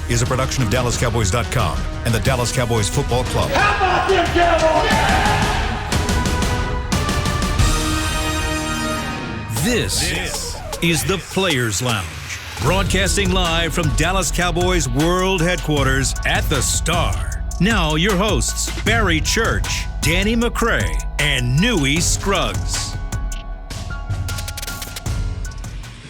is a production of DallasCowboys.com and the Dallas Cowboys Football Club. How about them Cowboys? Yeah! This is the Players Lounge, broadcasting live from Dallas Cowboys World Headquarters at the Star. Now your hosts, Barry Church, Danny McCray, and Newy Scruggs.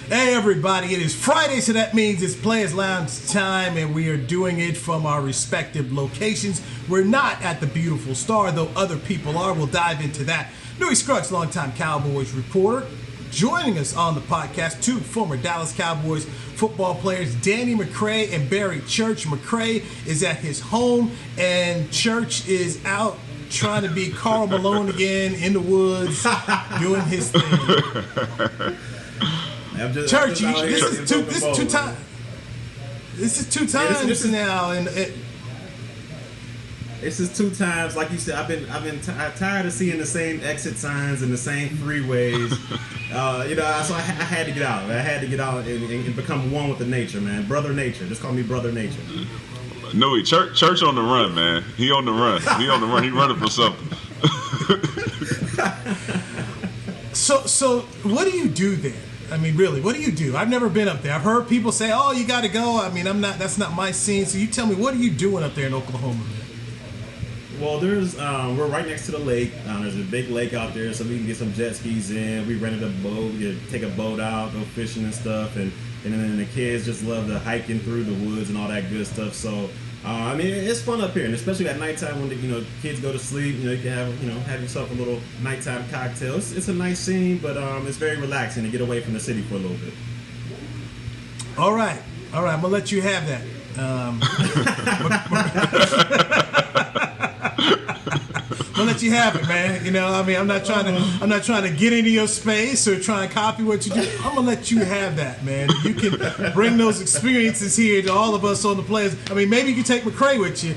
Hey everybody, it is Friday, so that means it's Players Lounge time, and we are doing it from our respective locations. We're not at the beautiful Star, though other people are. We'll dive into that. Newy Scruggs, longtime Cowboys reporter. Joining us on the podcast, two former Dallas Cowboys football players, Danny McCray and Barry Church. McCray is at his home, and Church is out trying to be Karl Malone again in the woods, doing his thing. Church, this is two times. This is two times now, and this is two times. Like you said, I've been tired of seeing the same exit signs and the same freeways. So I had to get out. I had to get out and become one with the nature, man. Brother Nature. Just call me Brother Nature. No, Church on the run, man. He on the run. He on the run. He running for something. So what do you do there? I mean, really, what do you do? I've never been up there. I've heard people say, "Oh, you got to go." I mean, that's not my scene. So you tell me, what are you doing up there in Oklahoma? Well, we're right next to the lake. There's a big lake out there, so we can get some jet skis in. We rented a boat. We could take a boat out, go fishing and stuff, and then the kids just love the hiking through the woods and all that good stuff. So, I mean, it's fun up here, and especially at nighttime when the kids go to sleep. You can have yourself a little nighttime cocktail. It's a nice scene, but it's very relaxing to get away from the city for a little bit. All right. I'm gonna let you have that. I'll let you have it, man. I'm not trying to get into your space or try and copy what you do. I'm gonna let you have that, man. You can bring those experiences here to all of us on the players. I mean, maybe you can take McCray with you,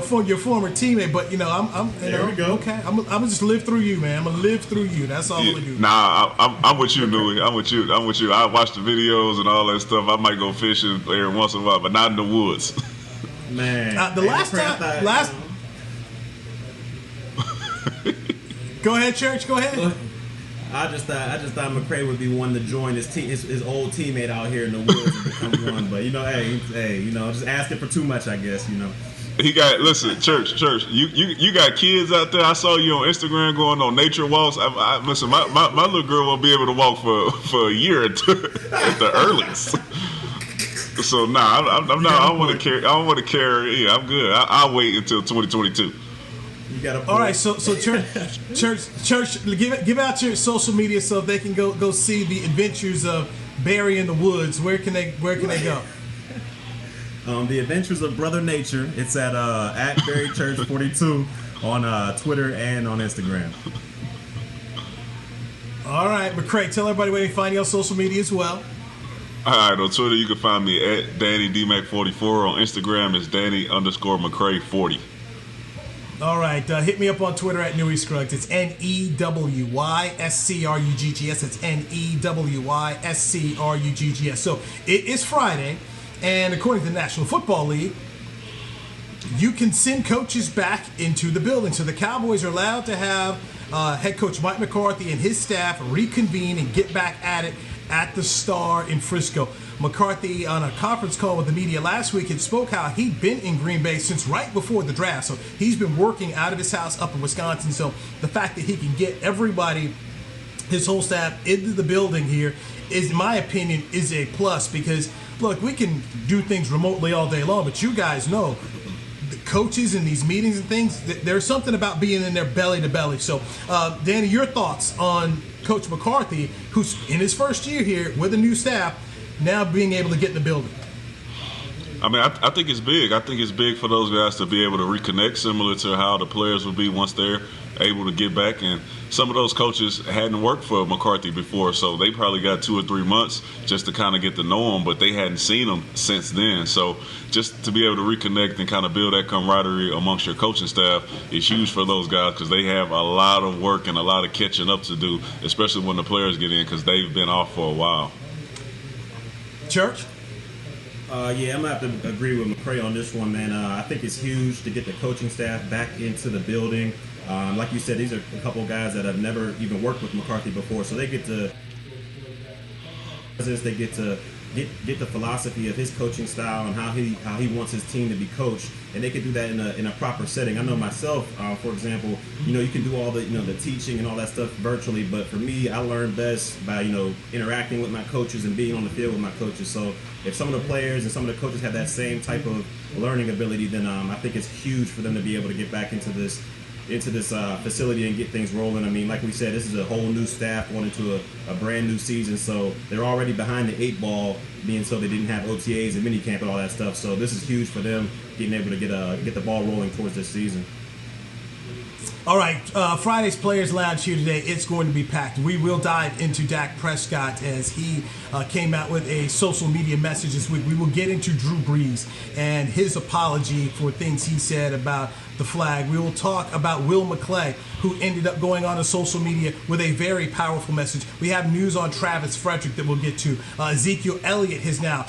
for your former teammate. But I'm there we go. Okay. I'm gonna just live through you, man. I'm gonna live through you. That's all I'm gonna do. Nah, I'm with you, Newy. I'm with you. I watch the videos and all that stuff. I might go fishing every once in a while, but not in the woods. Man, Go ahead, Church. Go ahead. I just thought McCray would be one to join his old teammate out here in the woods and become one. But just asking for too much, I guess. He got Church. You got kids out there. I saw you on Instagram going on nature walks. Listen, my little girl won't be able to walk for a year at the earliest. So I don't want to carry. I don't want to carry. Yeah, I'm good. I'll wait until 2022. All right, so Church, give out your social media so they can go see the adventures of Barry in the woods. Where can they go? The Adventures of Brother Nature. It's at Barry Church 42 on Twitter and on Instagram. All right, McCray, tell everybody where they find you on social media as well. All right, on Twitter you can find me at DannyDMac44. On Instagram it's Danny_McCray40. All right, hit me up on Twitter at Newy Scruggs. It's NEWYSCRUGGS. It's NEWYSCRUGGS. So it is Friday, and according to the National Football League, you can send coaches back into the building. So the Cowboys are allowed to have head coach Mike McCarthy and his staff reconvene and get back at it at the Star in Frisco. McCarthy, on a conference call with the media last week, had spoke how he'd been in Green Bay since right before the draft. So he's been working out of his house up in Wisconsin. So the fact that he can get everybody, his whole staff, into the building here is, in my opinion, is a plus. Because, look, we can do things remotely all day long, but you guys know the coaches in these meetings and things, there's something about being in there belly to belly. So, Danny, your thoughts on Coach McCarthy, who's in his first year here with a new staff, now being able to get in the building? I mean, I think it's big. I think it's big for those guys to be able to reconnect, similar to how the players will be once they're able to get back. And some of those coaches hadn't worked for McCarthy before, so they probably got 2 or 3 months just to kind of get to know him, but they hadn't seen him since then. So just to be able to reconnect and kind of build that camaraderie amongst your coaching staff is huge for those guys, because they have a lot of work and a lot of catching up to do, especially when the players get in, because they've been off for a while. Church? Yeah, I'm going to have to agree with McCray on this one, man. I think it's huge to get the coaching staff back into the building. Like you said, these are a couple of guys that have never even worked with McCarthy before, so they get to get the philosophy of his coaching style and how he wants his team to be coached, and they can do that in a proper setting. I know myself, for example, you can do all the the teaching and all that stuff virtually, but for me, I learn best by interacting with my coaches and being on the field with my coaches. So if some of the players and some of the coaches have that same type of learning ability, then I think it's huge for them to be able to get back into this facility and get things rolling. I mean, like we said, this is a whole new staff going into a brand new season, so they're already behind the 8 ball, being so they didn't have OTAs and minicamp and all that stuff. So this is huge for them getting able to get the ball rolling towards this season. All right, Friday's Players Lounge here today. It's going to be packed. We will dive into Dak Prescott as he came out with a social media message this week. We will get into Drew Brees and his apology for things he said about the flag. We will talk about Will McCray, who ended up going on to social media with a very powerful message. We have news on Travis Frederick that we'll get to. Ezekiel Elliott he's now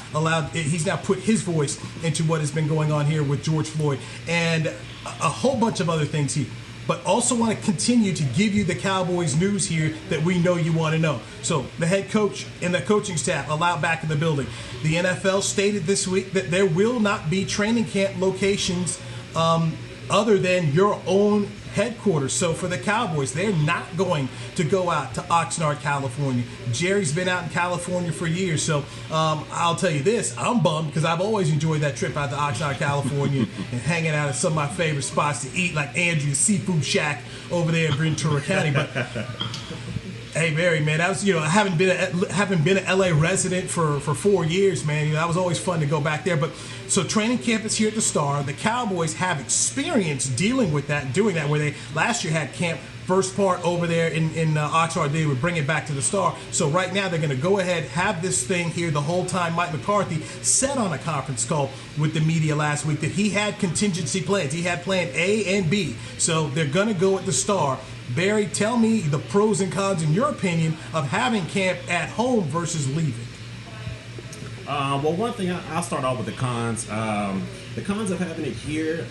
put his voice into what has been going on here with George Floyd and a whole bunch of other things here. But also want to continue to give you the Cowboys news here that we know you want to know. So the head coach and the coaching staff allowed back in the building. The NFL stated this week that there will not be training camp locations other than your own headquarters. So for the Cowboys, they're not going to go out to Oxnard, California. Jerry's been out in California for years, so I'll tell you this, I'm bummed because I've always enjoyed that trip out to Oxnard, California and hanging out at some of my favorite spots to eat, like Andrew's Seafood Shack over there in Ventura County. But hey, Barry, man, that was having been an LA resident for 4 years, man. That was always fun to go back there. But so training camp is here at the Star. The Cowboys have experience dealing with that, doing that, where they last year had camp first part over there in Oxnard. They would bring it back to the Star. So right now they're going to go ahead, have this thing here the whole time. Mike McCarthy said on a conference call with the media last week that he had contingency plans. He had plan A and B. So they're going to go at the Star. Barry, tell me the pros and cons, in your opinion, of having camp at home versus leaving. Well, one thing, I'll start off with the cons. The cons of having it here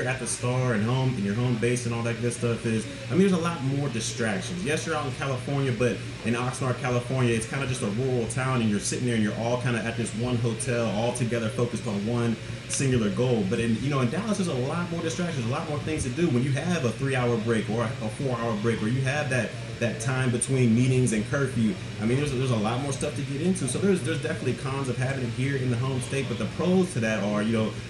at the Star and home, in your home base and all that good stuff is, there's a lot more distractions. Yes, you're out in California, but in Oxnard, California, it's kind of just a rural town, and you're sitting there and you're all kind of at this one hotel, all together focused on one singular goal. But in Dallas, there's a lot more distractions, a lot more things to do when you have a 3-hour break or a 4-hour break, or you have that time between meetings and curfew. There's a lot more stuff to get into. So there's definitely cons of having it here in the home state, but the pros to that are,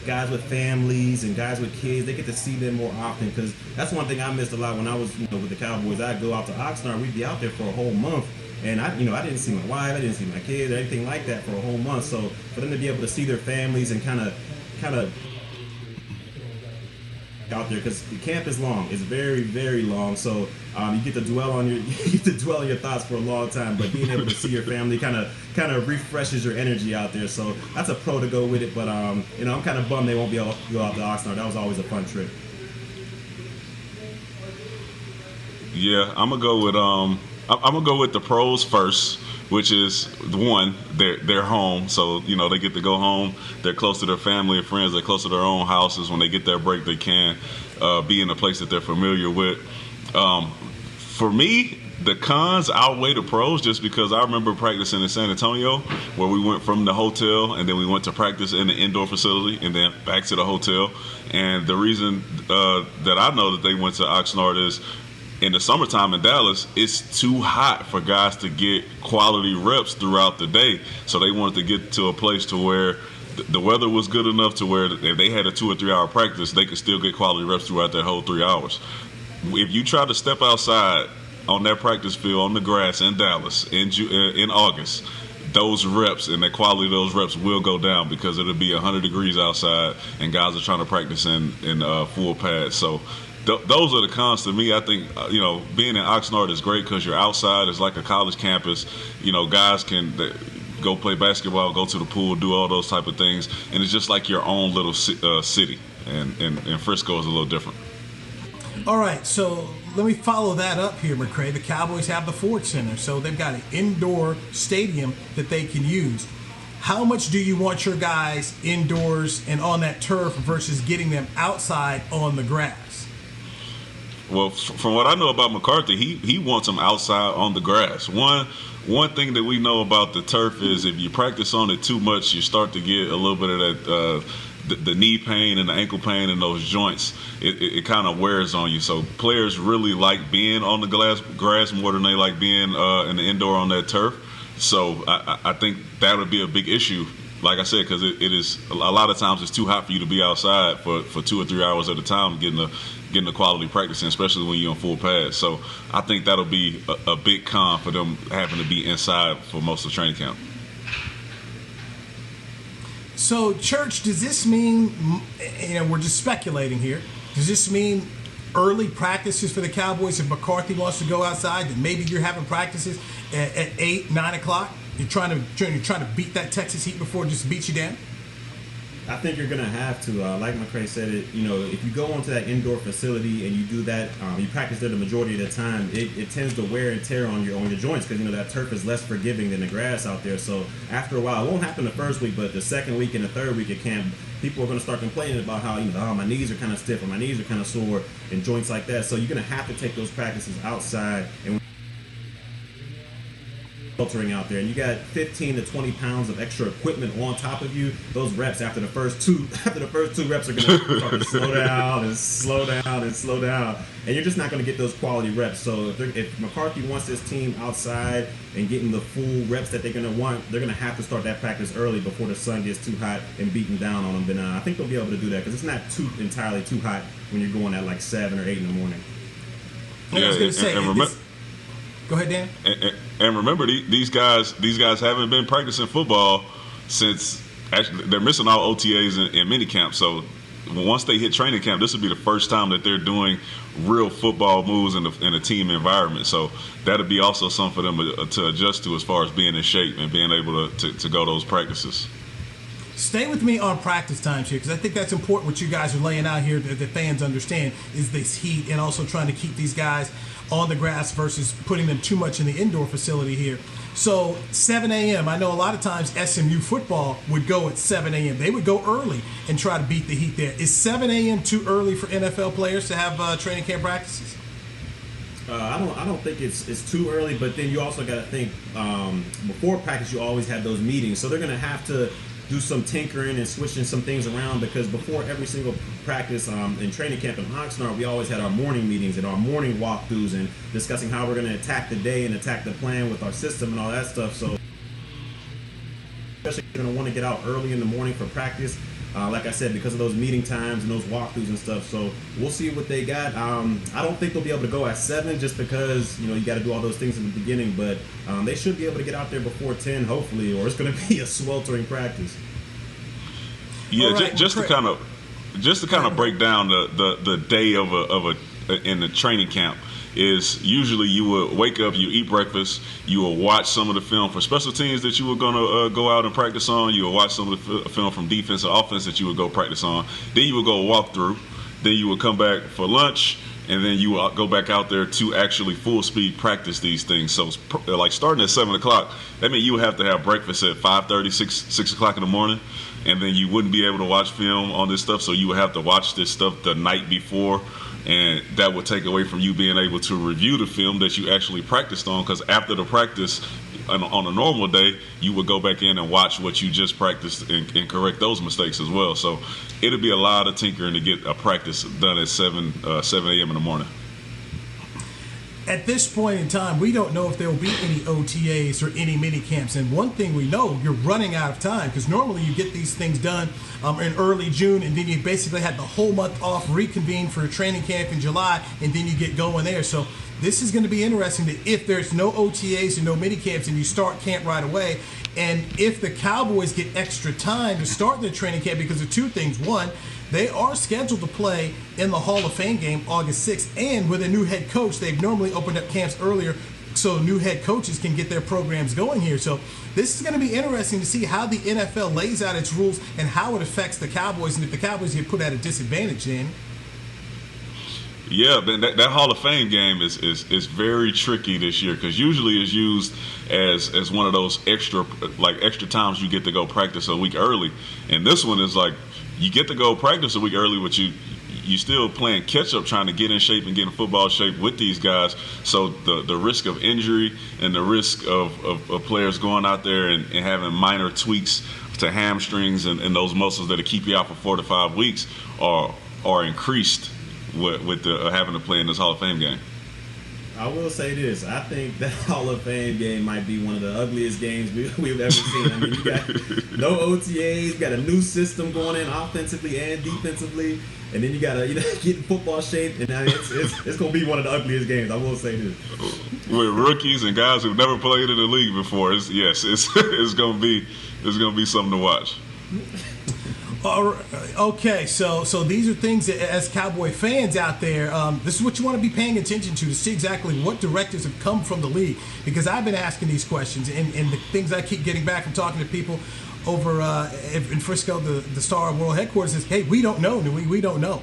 guys with families and guys with kids, they get to see them more often, because that's one thing I missed a lot when I was with the Cowboys. I'd go out to Oxnard, we'd be out there for a whole month, and I didn't see my wife, I didn't see my kids or anything like that for a whole month. So for them to be able to see their families and kind of out there, because the camp is long, it's very, very long, so you get to dwell on your thoughts for a long time, but being able to see your family kind of refreshes your energy out there. So that's a pro to go with it. But I'm kind of bummed they won't be able to go out to Oxnard. That was always a fun trip. Yeah, I'm gonna go with the pros first, which is one, they're home, so they get to go home. They're close to their family and friends. They're close to their own houses. When they get their break, they can be in a place that they're familiar with. For me, the cons outweigh the pros, just because I remember practicing in San Antonio, where we went from the hotel and then we went to practice in the indoor facility and then back to the hotel. And the reason that I know that they went to Oxnard is, in the summertime in Dallas, it's too hot for guys to get quality reps throughout the day. So they wanted to get to a place to where the weather was good enough to where if they had a 2 or 3 hour practice, they could still get quality reps throughout that whole 3 hours. If you try to step outside on that practice field on the grass in Dallas in August, those reps and the quality of those reps will go down, because it'll be 100 degrees outside and guys are trying to practice in full pads. So those are the cons to me. I think, being in Oxnard is great because you're outside. It's like a college campus. Guys can go play basketball, go to the pool, do all those type of things. And it's just like your own little city. And Frisco is a little different. All right, so let me follow that up here, McCray. The Cowboys have the Ford Center, so they've got an indoor stadium that they can use. how much do you want your guys indoors and on that turf versus getting them outside on the grass? Well, from what I know about McCarthy, he wants them outside on the grass. One thing that we know about the turf is if you practice on it too much, you start to get a little bit of that the knee pain and the ankle pain in those joints. It kind of wears on you. So players really like being on the grass more than they like being in the indoor on that turf. So I think that would be a big issue. Like I said, because it is a lot of times it's too hot for you to be outside for 2 or 3 hours at a time getting the quality practice in, especially when you're on full pads. So I think that'll be a big con for them having to be inside for most of training camp. So, Church, does this mean, we're just speculating here, does this mean early practices for the Cowboys if McCarthy wants to go outside, that maybe you're having practices at 8, 9 o'clock? You're trying to beat that Texas heat before it just beats you down? I think you're going to have to, like McCray said, if you go onto that indoor facility and you do that, you practice there the majority of the time, it tends to wear and tear on your joints because, that turf is less forgiving than the grass out there. So after a while, it won't happen the first week, but the second week and the third week at camp, people are going to start complaining about how, my knees are kind of stiff or my knees are kind of sore and joints like that. So you're going to have to take those practices outside and filtering out there, and you got 15 to 20 pounds of extra equipment on top of you. Those reps after the first two reps are going to start to slow down and slow down and slow down, and you're just not going to get those quality reps. So if McCarthy wants this team outside and getting the full reps that they're going to want, they're going to have to start that practice early before the sun gets too hot and beating down on them. But I think they'll be able to do that because it's not entirely too hot when you're going at like 7 or 8 in the morning. I was going to say. Go ahead, Dan. And remember, these guys haven't been practicing football since actually they're missing all OTAs and minicamp. So once they hit training camp, this will be the first time that they're doing real football moves in a team environment. So that'll be also something for them to adjust to as far as being in shape and being able to go those practices. Stay with me on practice times here because I think that's important what you guys are laying out here that the fans understand is this heat and also trying to keep these guys on the grass versus putting them too much in the indoor facility here. So 7 a.m., I know a lot of times SMU football would go at 7 a.m. They would go early and try to beat the heat there. Is 7 a.m. too early for NFL players to have training camp practices? I don't think it's too early, but then you also got to think before practice you always have those meetings, so they're going to have to do some tinkering and switching some things around because before every single practice in training camp in Oxnard, we always had our morning meetings and our morning walkthroughs and discussing how we're going to attack the day and attack the plan with our system and all that stuff. So especially you're going to want to get out early in the morning for practice. Like I said, because of those meeting times and those walkthroughs and stuff. So we'll see what they got. I don't think they'll be able to go at 7 just because, you got to do all those things in the beginning. But they should be able to get out there before 10, hopefully, or it's going to be a sweltering practice. Yeah, right, just to kind of break down the day in the training camp. Is usually you would wake up, you eat breakfast, you will watch some of the film for special teams that you were going to go out and practice on. You will watch some of the film from defense or offense that you would go practice on. Then you would go walk through. Then you would come back for lunch, and then you would go back out there to actually full speed practice these things. So like starting at 7 o'clock, that means you would have to have breakfast at 5:30, 6 o'clock in the morning. And then you wouldn't be able to watch film on this stuff, so you would have to watch this stuff the night before. And that would take away from you being able to review the film that you actually practiced on, because after the practice on a normal day, you would go back in and watch what you just practiced and correct those mistakes as well. So it'll be a lot of tinkering to get a practice done at 7 a.m. in the morning. At this point in time, we don't know if there will be any OTAs or any mini camps. And one thing we know, you're running out of time because normally you get these things done in early June, and then you basically had the whole month off, reconvene for a training camp in July, and then you get going there. So this is going to be interesting that if there's no OTAs and no mini camps and you start camp right away, and if the Cowboys get extra time to start their training camp because of two things. One, they are scheduled to play in the Hall of Fame game August 6th, and with a new head coach, they've normally opened up camps earlier so new head coaches can get their programs going here. So this is going to be interesting to see how the NFL lays out its rules and how it affects the Cowboys, and if the Cowboys get put at a disadvantage then. Yeah, man, that Hall of Fame game is very tricky this year because usually it's used as one of those extra times you get to go practice a week early, and this one is like you get to go practice a week early, but you still playing catch up, trying to get in shape and get in football shape with these guys. So the risk of injury and the risk of players going out there and having minor tweaks to hamstrings and those muscles that keep you out for 4 to 5 weeks are increased with having to play in this Hall of Fame game. I will say this. I think that Hall of Fame game might be one of the ugliest games we've ever seen. I mean, you got no OTAs, you got a new system going in offensively and defensively, and then you got to get in football shape, and it's going to be one of the ugliest games. I will say this. With rookies and guys who've never played in the league before, it's going to be something to watch. Okay, so these are things that, as Cowboy fans out there, this is what you want to be paying attention to see exactly what directives have come from the league. Because I've been asking these questions, and the things I keep getting back from talking to people over in Frisco, the Star World headquarters is, hey, we don't know, we don't know.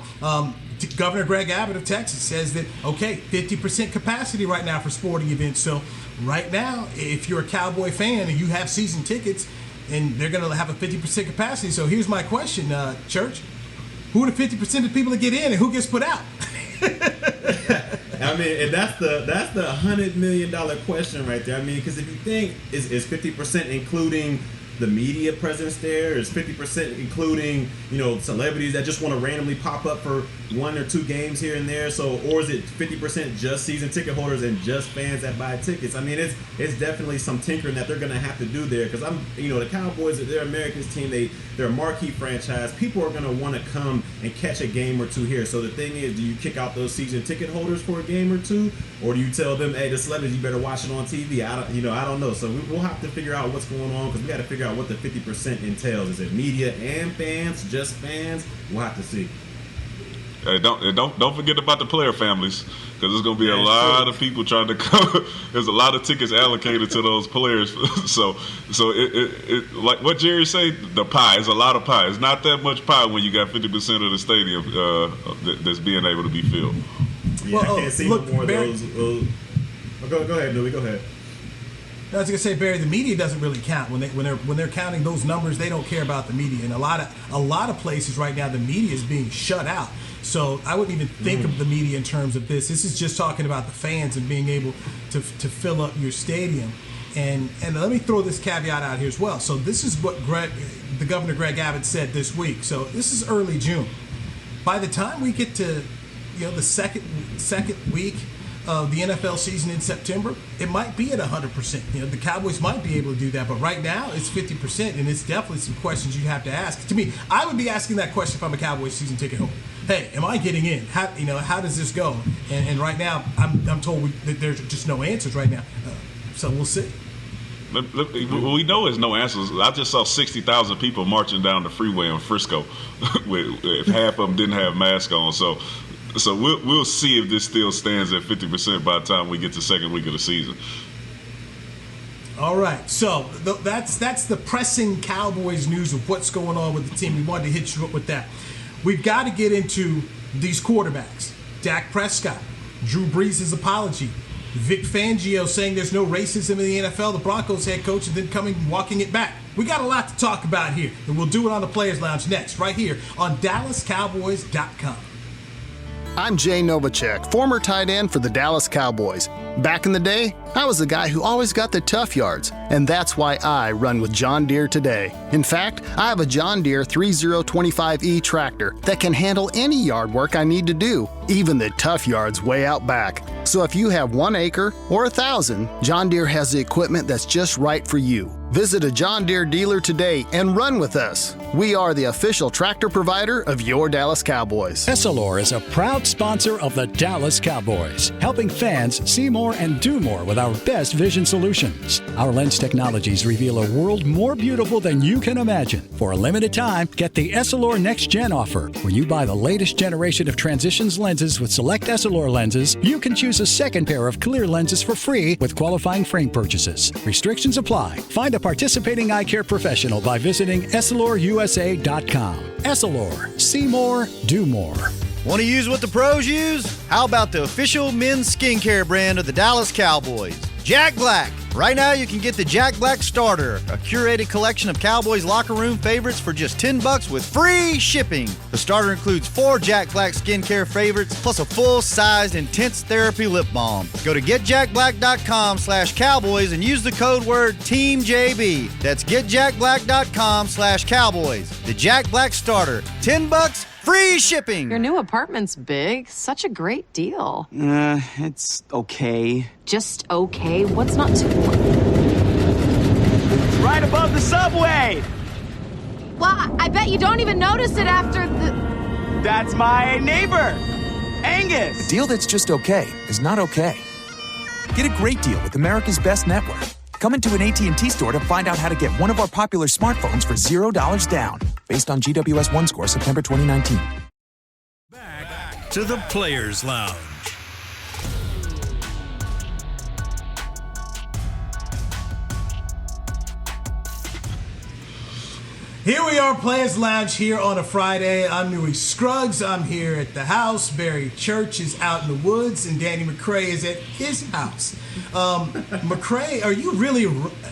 Governor Greg Abbott of Texas says that, okay, 50% capacity right now for sporting events. So right now, if you're a Cowboy fan and you have season tickets, and they're going to have a 50% capacity. So here's my question, Church. Who are the 50% of people that get in and who gets put out? I mean, and that's the $100 million question right there. I mean, because if you think, is 50% including the media presence there? Is 50% including, celebrities that just want to randomly pop up for 1 or 2 games here and there? So, or is it 50% just season ticket holders and just fans that buy tickets? I mean, it's definitely some tinkering that they're going to have to do there because the Cowboys, they're America's team. They're a marquee franchise. People are going to want to come and catch a game or two here. So the thing is, do you kick out those season ticket holders for a game or two, or do you tell them, hey, the celebrities, you better watch it on TV? I don't know. So we'll have to figure out what's going on because we got to figure out what the 50% entails. Is it media and fans, just fans? We'll have to see. Hey, don't forget about the player families because there's going to be a lot of people trying to come. There's a lot of tickets allocated to those players. So it like what Jerry say, the pie is a lot of pie. It's not that much pie when you got 50% of the stadium that's being able to be filled. Yeah, I can't see no more of those. Go ahead, Newy. Go ahead. I was gonna say, Barry, the media doesn't really count when they're counting those numbers. They don't care about the media, and a lot of places right now the media is being shut out. So I wouldn't even think of the media in terms of this. This is just talking about the fans and being able to fill up your stadium. And let me throw this caveat out here as well. So this is what the Governor Greg Abbott said this week. So this is early June. By the time we get to the second week of the NFL season in September, it might be at 100%. The Cowboys might be able to do that, but right now it's 50%, and it's definitely some questions you have to ask. To me, I would be asking that question if I'm a Cowboys season ticket holder. Hey, am I getting in? How does this go? And right now, I'm told that there's just no answers right now. So we'll see. We know there's no answers. I just saw 60,000 people marching down the freeway in Frisco. If half of them didn't have masks on, so we'll see if this still stands at 50% by the time we get to the second week of the season. All right, so that's the pressing Cowboys news of what's going on with the team. We wanted to hit you up with that. We've got to get into these quarterbacks. Dak Prescott, Drew Brees' apology, Vic Fangio saying there's no racism in the NFL, the Broncos head coach, and then walking it back. We got a lot to talk about here, and we'll do it on the Players Lounge next, right here on DallasCowboys.com. I'm Jay Novacek, former tight end for the Dallas Cowboys. Back in the day, I was the guy who always got the tough yards, and that's why I run with John Deere today. In fact, I have a John Deere 3025E tractor that can handle any yard work I need to do, even the tough yards way out back. So if you have 1 acre or 1,000, John Deere has the equipment that's just right for you. Visit a John Deere dealer today and run with us. We are the official tractor provider of your Dallas Cowboys. Essilor is a proud sponsor of the Dallas Cowboys, helping fans see more and do more with our best vision solutions. Our lens technologies reveal a world more beautiful than you can imagine. For a limited time, get the Essilor Next Gen offer. When you buy the latest generation of Transitions lenses with select Essilor lenses, you can choose a second pair of clear lenses for free with qualifying frame purchases. Restrictions apply. Find a participating eye care professional by visiting EssilorUSA.com. Essilor. See more, do more. Want to use what the pros use? How about the official men's skincare brand of the Dallas Cowboys, Jack Black? Right now, you can get the Jack Black Starter, a curated collection of Cowboys locker room favorites for just $10 with free shipping. The starter includes 4 Jack Black skincare favorites, plus a full-sized intense therapy lip balm. Go to getjackblack.com/Cowboys and use the code word TEAMJB. That's getjackblack.com/Cowboys. The Jack Black Starter, $10, free shipping. Your new apartment's big. Such a great deal. It's okay. Just okay? What's not to... Right above the subway! Well, I bet you don't even notice it after the... That's my neighbor, Angus! A deal that's just okay is not okay. Get a great deal with America's Best Network. Come into an AT&T store to find out how to get one of our popular smartphones for $0 down. Based on GWS One score, September 2019. Back to the Players Lounge. Here we are, Players Lounge, here on a Friday. I'm Newy Scruggs. I'm here at the house. Barry Church is out in the woods, and Danny McCray is at his house. McCray, are you really...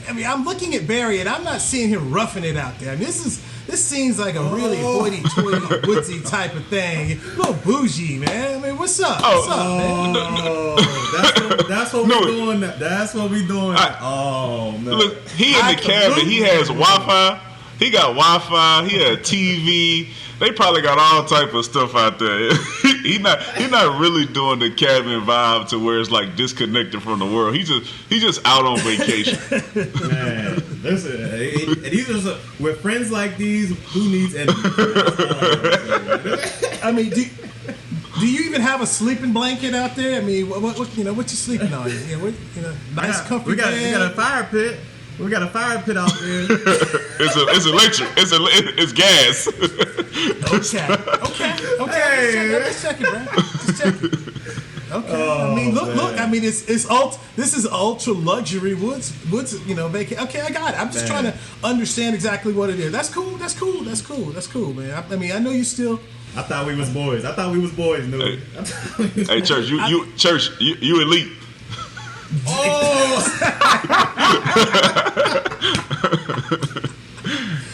I mean, I'm looking at Barry, and I'm not seeing him roughing it out there. I mean, this seems like a really hoity-toity, woodsy type of thing. A little bougie, man. I mean, what's up? What's up, man? That's what we're doing. That's what we're doing. Man. Look, he in the cabin. He has Wi-Fi. He got Wi-Fi. He had TV. They probably got all type of stuff out there. He not really doing the cabin vibe to where it's like disconnected from the world. He's just out on vacation. Man, listen, with friends like these, who needs enemies? I mean, do you even have a sleeping blanket out there? I mean, what you sleeping on? Nice comfy we got bed. a fire pit. We got a fire pit out there. It's electric. It's gas. Okay. Just checking, bro. Just checking. Okay. I mean, look. I mean, this is ultra luxury woods. Vacation. Okay, I got it. I'm just trying to understand exactly what it is. That's cool, man. I mean, I know you still. I thought we was boys. No. Hey, Church, you elite.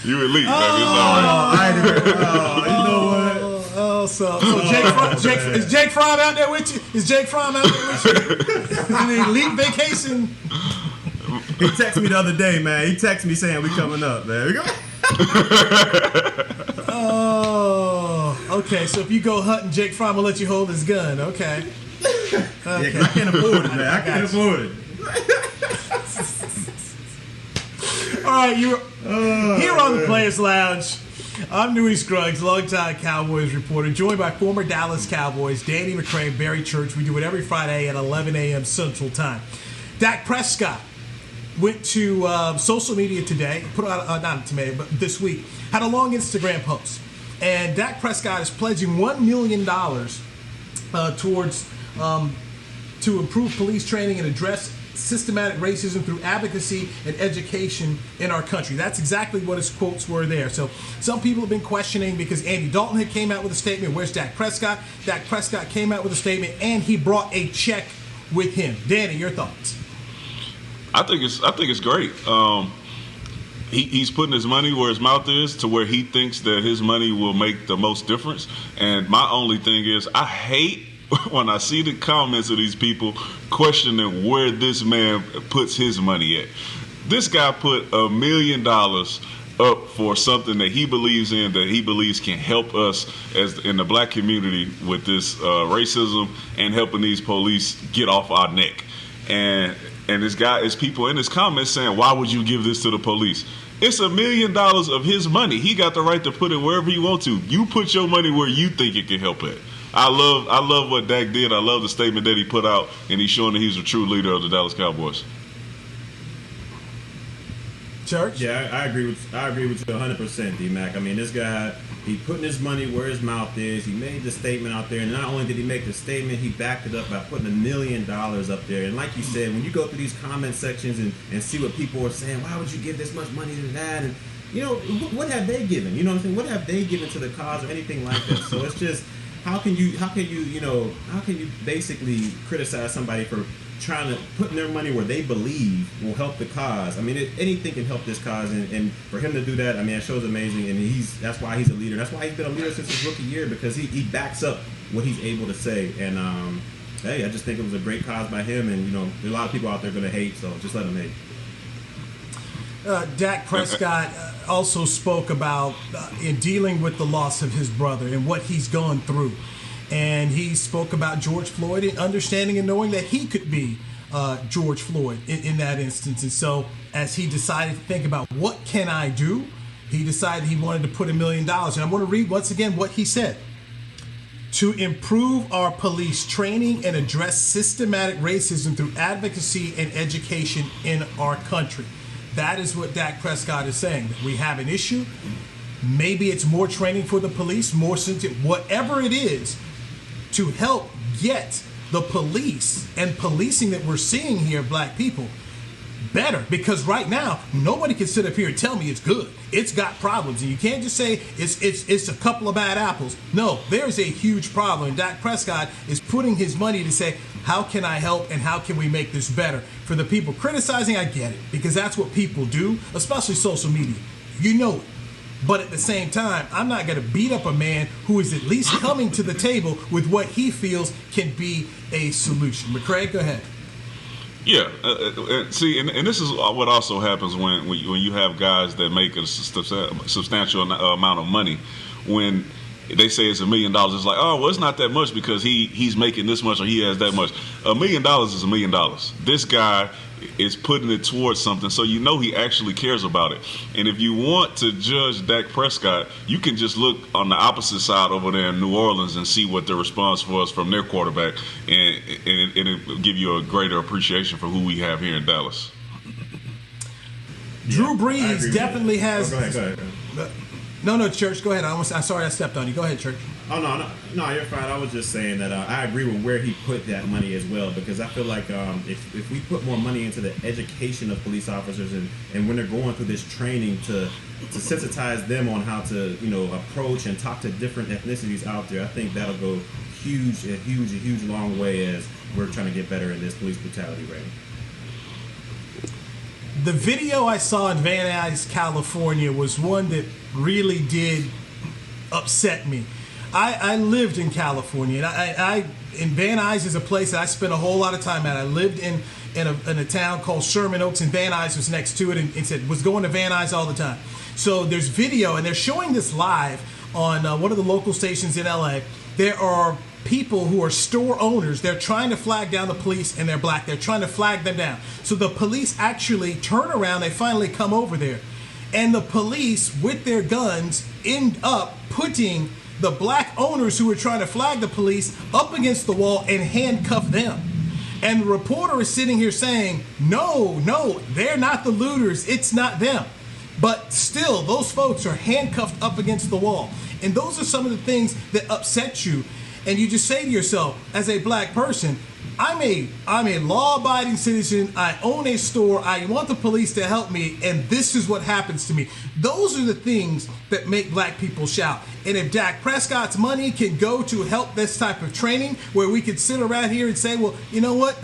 You elite, baby. It's all right. You know what? So is Jake Fromm out there with you? Is an elite vacation? He texted me the other day, man. He texted me saying we coming up, man. Okay. So if you go hunting, Jake Fromm will let you hold his gun. Okay. Yeah, 'cause I can't afford it, man. I can't afford it. All right, you're here on the Players Lounge. I'm Newy Scruggs, longtime Cowboys reporter, joined by former Dallas Cowboys, Danny McCray and Barry Church. We do it every Friday at 11 a.m. Central Time. Dak Prescott went to social media today, put out, not today, but this week, had a long Instagram post. And Dak Prescott is pledging $1 million towards to improve police training and address systematic racism through advocacy and education in our country. That's exactly what his quotes were there. So some people have been questioning because Andy Dalton had came out with a statement. Where's Dak Prescott? Dak Prescott came out with a statement, and he brought a check with him. Danny, your thoughts? I think it's great. He's putting his money where his mouth is, to where he thinks that his money will make the most difference. And my only thing is, I hate when I see the comments of these people questioning where this man puts his money at. This guy put $1 million up for something that he believes in, that he believes can help us as in the black community with this racism and helping these police get off our neck. And this guy is people in his comments saying, why would you give this to the police? It's $1 million of his money. He got the right to put it wherever he wants to. You put your money where you think it can help it. I love what Dak did. I love the statement that he put out, and he's showing that he's a true leader of the Dallas Cowboys. Church? Yeah, I agree with you 100%, D-Mac. I mean, this guy, he putting his money where his mouth is. He made the statement out there, and not only did he make the statement, he backed it up by putting $1 million up there. And like you said, when you go through these comment sections and see what people are saying, why would you give this much money to that? And what have they given? You know what I'm saying? What have they given to the cause or anything like that? So it's just, how can you basically criticize somebody for trying to put their money where they believe will help the cause? I mean, anything can help this cause, and for him to do that, I mean, that show's amazing, and that's why he's a leader. That's why he's been a leader since his rookie year, because he backs up what he's able to say. And hey, I just think it was a great cause by him, and there are a lot of people out there going to hate, so just let him hate. Dak Prescott also spoke about in dealing with the loss of his brother and what he's gone through. And he spoke about George Floyd and understanding and knowing that he could be George Floyd in that instance. And so as he decided to think about what can I do, he decided he wanted to put $1 million. And I'm going to read once again what he said. To improve our police training and address systematic racism through advocacy and education in our country. That is what Dak Prescott is saying. That we have an issue. Maybe it's more training for the police, more sensitive, whatever it is, to help get the police and policing that we're seeing here, black people, better. Because right now, nobody can sit up here and tell me it's good. It's got problems, and you can't just say it's a couple of bad apples. No, there's a huge problem. And Dak Prescott is putting his money to say, how can I help and how can we make this better? For the people criticizing, I get it, because that's what people do, especially social media. You know it. But at the same time, I'm not going to beat up a man who is at least coming to the table with what he feels can be a solution. McCray, go ahead. Yeah, see, and this is what also happens when you have guys that make a substantial amount of money. When they say it's $1 million, it's like, oh, well, it's not that much because he's making this much or he has that much. $1 million is $1 million. This guy is putting it towards something, so he actually cares about it. And if you want to judge Dak Prescott, you can just look on the opposite side over there in New Orleans and see what the response was from their quarterback, and it'll give you a greater appreciation for who we have here in Dallas. Drew Brees definitely has. Go ahead. No, Church, go ahead. I'm sorry I stepped on you. Go ahead, Church. Oh, no, you're fine. I was just saying that I agree with where he put that money as well, because I feel like if we put more money into the education of police officers and when they're going through this training to sensitize them on how to approach and talk to different ethnicities out there, I think that'll go a huge long way as we're trying to get better in this police brutality rating. The video I saw in Van Nuys, California was one that really did upset me. I lived in California, and Van Nuys is a place that I spent a whole lot of time at. I lived in a town called Sherman Oaks, and Van Nuys was next to it, and was going to Van Nuys all the time. So there's video, and they're showing this live on one of the local stations in LA. There are people who are store owners. They're trying to flag down the police, and they're black. They're trying to flag them down. So the police actually turn around. They finally come over there, and the police with their guns end up putting the black owners who were trying to flag the police up against the wall and handcuff them. And the reporter is sitting here saying, no, they're not the looters. It's not them. But still, those folks are handcuffed up against the wall. And those are some of the things that upset you. And you just say to yourself, as a black person, I'm a law-abiding citizen. I own a store. I want the police to help me, and this is what happens to me. Those are the things that make black people shout. And if Dak Prescott's money can go to help this type of training, where we could sit around here and say, well, you know what?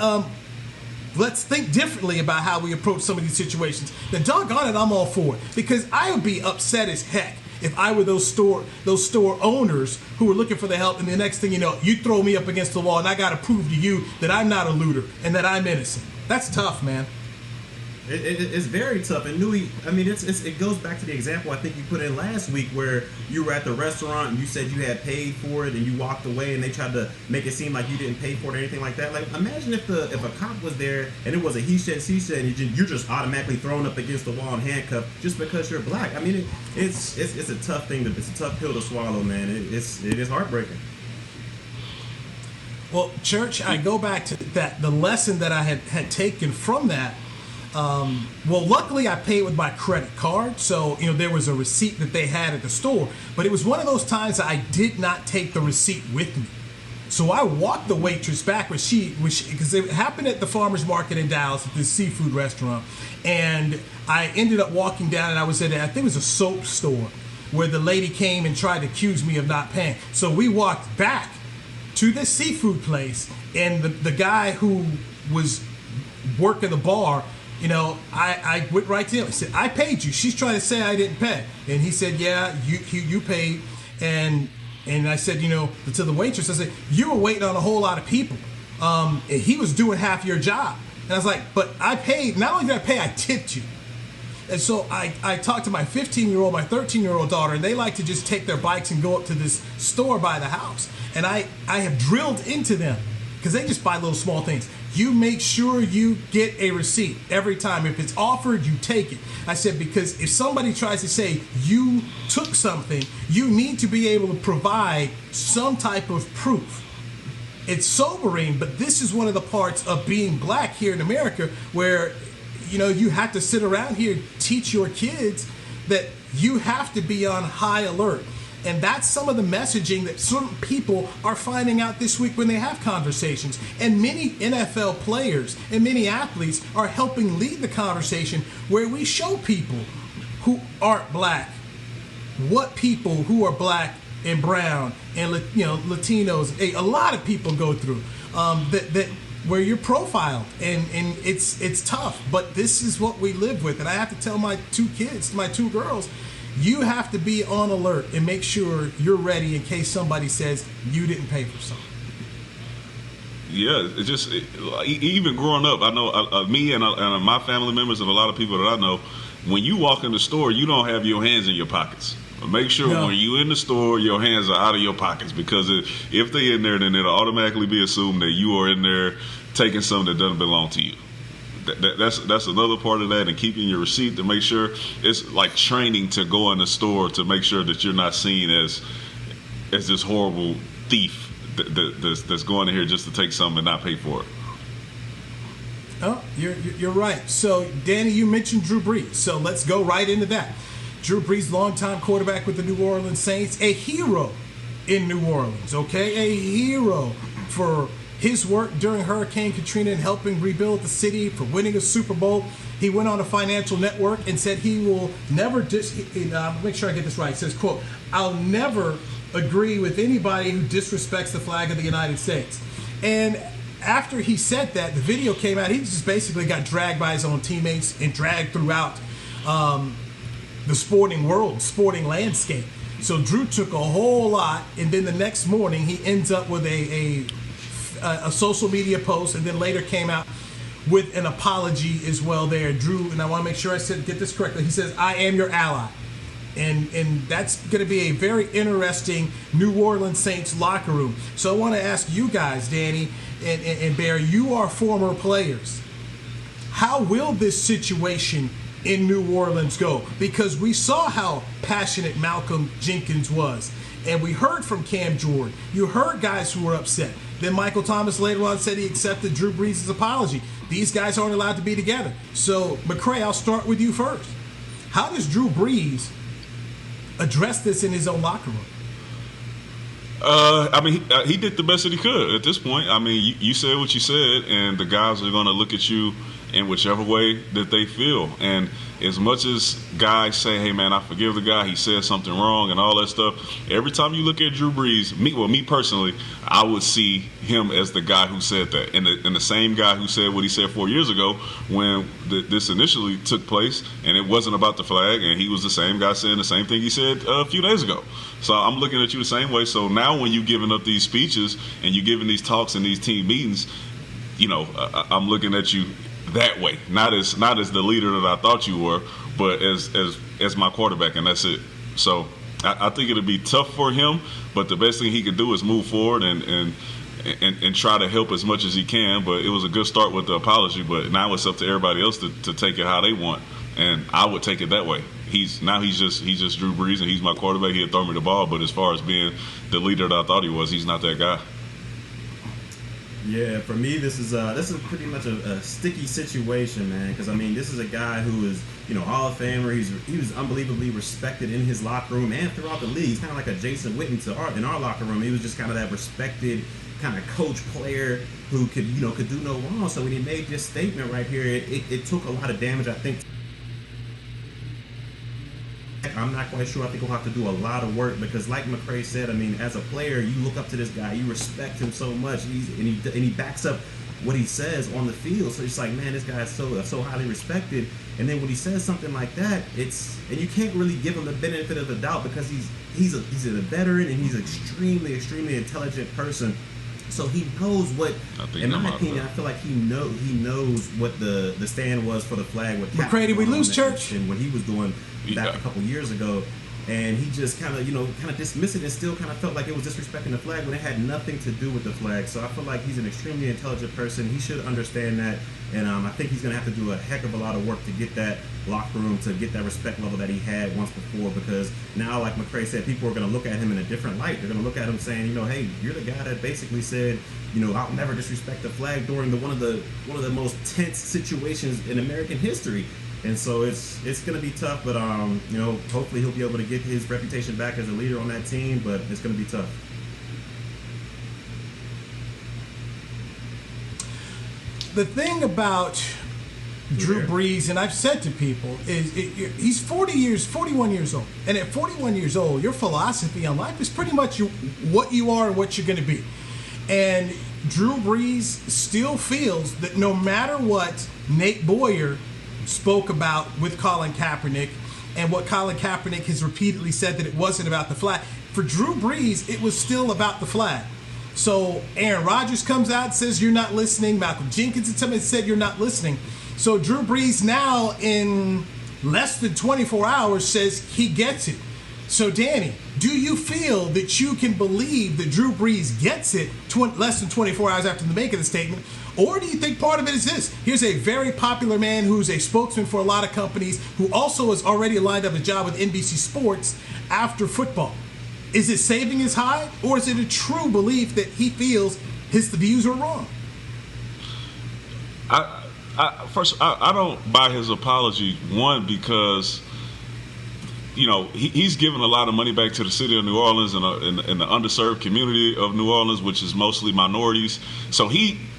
Let's think differently about how we approach some of these situations. Then doggone it, I'm all for it, because I would be upset as heck if I were those store owners who were looking for the help, and the next thing you know, you throw me up against the wall, and I got to prove to you that I'm not a looter and that I'm innocent. That's tough, man. It's very tough. And Newy, I mean, it goes back to the example I think you put in last week, where you were at the restaurant and you said you had paid for it and you walked away, and they tried to make it seem like you didn't pay for it or anything like that. Like, imagine if a cop was there and it was a he said, she said, and you're just automatically thrown up against the wall and handcuffed just because you're black. I mean, it's a tough thing. It's a tough pill to swallow, man. It is heartbreaking. Well, Church, I go back to the lesson that I had taken from that. Well, luckily I paid with my credit card, so there was a receipt that they had at the store, but it was one of those times I did not take the receipt with me. So I walked the waitress back because it happened at the farmer's market in Dallas at this seafood restaurant, and I ended up walking down, and I was at I think it was a soap store. where the lady came and tried to accuse me of not paying. So we walked back to this seafood place, and the guy who was working the bar, I went right to him. I said, I paid you. She's trying to say I didn't pay. And he said, yeah, you paid. And I said, to the waitress, I said, you were waiting on a whole lot of people. And he was doing half your job. And I was like, but I paid. Not only did I pay, I tipped you. And so I talked to my 15-year-old, my 13-year-old daughter, and they like to just take their bikes and go up to this store by the house. And I have drilled into them, because they just buy little small things. You make sure you get a receipt every time. If it's offered, you take it. I said, because if somebody tries to say you took something, you need to be able to provide some type of proof. It's sobering, but this is one of the parts of being black here in America where, you have to sit around here, teach your kids that you have to be on high alert. And that's some of the messaging that certain people are finding out this week when they have conversations. And many NFL players and many athletes are helping lead the conversation where we show people who aren't black what people who are black and brown and Latinos, a lot of people go through that where you're profiled, and it's tough. But this is what we live with, and I have to tell my two kids, my two girls, you have to be on alert and make sure you're ready in case somebody says you didn't pay for something. Yeah, even growing up, I know me and my family members and a lot of people that I know, when you walk in the store, you don't have your hands in your pockets. Make sure when you're in the store, your hands are out of your pockets, because if they're in there, then it'll automatically be assumed that you are in there taking something that doesn't belong to you. That's another part of that, and keeping your receipt to make sure. It's like training to go in the store to make sure that you're not seen as this horrible thief that's going in here just to take something and not pay for it. Oh, you're right. So, Danny, you mentioned Drew Brees, so let's go right into that. Drew Brees, longtime quarterback with the New Orleans Saints, a hero in New Orleans, okay? A hero for his work during Hurricane Katrina and helping rebuild the city, for winning a Super Bowl. He went on a financial network and said he will never make sure I get this right. He says, quote, "I'll never agree with anybody who disrespects the flag of the United States." And after he said that, the video came out. He just basically got dragged by his own teammates and dragged throughout the sporting world, sporting landscape. So Drew took a whole lot, and then the next morning he ends up with a social media post, and then later came out with an apology as well there. Drew, and I want to make sure I get this correctly, he says, "I am your ally." And that's going to be a very interesting New Orleans Saints locker room. So I want to ask you guys, Danny and Barry, you are former players. How will this situation in New Orleans go? Because we saw how passionate Malcolm Jenkins was, and we heard from Cam Jordan. You heard guys who were upset. Then Michael Thomas later on said he accepted Drew Brees' apology. These guys aren't allowed to be together. So, McCray, I'll start with you first. How does Drew Brees address this in his own locker room? He did the best that he could at this point. I mean, you said what you said, and the guys are going to look at you in whichever way that they feel. And as much as guys say, "Hey man, I forgive the guy, he said something wrong," and all that stuff, every time you look at Drew Brees, me personally, I would see him as the guy who said that, and the same guy who said what he said 4 years ago when this initially took place, and it wasn't about the flag, and he was the same guy saying the same thing he said a few days ago. So I'm looking at you the same way. So now when you're giving up these speeches and you're giving these talks and these team meetings, I'm looking at you that way, not as the leader that I thought you were, but as my quarterback, and that's it. So I think it'll be tough for him, but the best thing he could do is move forward and try to help as much as he can. But it was a good start with the apology, but now it's up to everybody else to take it how they want, and I would take it that way. He's just Drew Brees, and he's my quarterback. He'll throw me the ball, but as far as being the leader that I thought he was, he's not that guy. Yeah, for me, this is pretty much a sticky situation, man. Because I mean, this is a guy who is, Hall of Famer. He was unbelievably respected in his locker room and throughout the league. He's kind of like a Jason Witten in our locker room. He was just kind of that respected kind of coach player who could do no wrong. So when he made this statement right here, it took a lot of damage, I think. I'm not quite sure. I think he'll have to do a lot of work because, like McCray said, I mean, as a player, you look up to this guy, you respect him so much, and he backs up what he says on the field. So it's like, man, this guy is so highly respected. And then when he says something like that, and you can't really give him the benefit of the doubt because he's a veteran and he's an extremely intelligent person. So he knows what, in my opinion, I feel like he knows what the stand was for the flag. With McCray, did we lose Church? And what he was doing back a couple years ago. And he just kind of dismissed it and still kind of felt like it was disrespecting the flag when it had nothing to do with the flag. So I feel like he's an extremely intelligent person. He should understand that. And I think he's going to have to do a heck of a lot of work to get that locker room, to get that respect level that he had once before. Because now, like McCray said, people are going to look at him in a different light. They're going to look at him saying, hey, you're the guy that basically said, I'll never disrespect the flag during one of the most tense situations in American history. And so it's going to be tough, but hopefully he'll be able to get his reputation back as a leader on that team. But it's going to be tough. The thing about Drew Brees, and I've said to people, is he's 41 years old. And at 41 years old, your philosophy on life is pretty much what you are and what you're going to be. And Drew Brees still feels that no matter what Nate Boyer spoke about with Colin Kaepernick and what Colin Kaepernick has repeatedly said, that it wasn't about the flag. For Drew Brees, it was still about the flag. So Aaron Rodgers comes out and says, you're not listening. Malcolm Jenkins and somebody said, you're not listening. So Drew Brees now in less than 24 hours says he gets it. So Danny, do you feel that you can believe that Drew Brees gets it less than 24 hours after the making of the statement? Or do you think part of it is this? Here's a very popular man who's a spokesman for a lot of companies who also has already lined up a job with NBC Sports after football. Is it saving his hide, or is it a true belief that he feels his views are wrong? I don't buy his apology, one, because he's given a lot of money back to the city of New Orleans and the underserved community of New Orleans, which is mostly minorities. So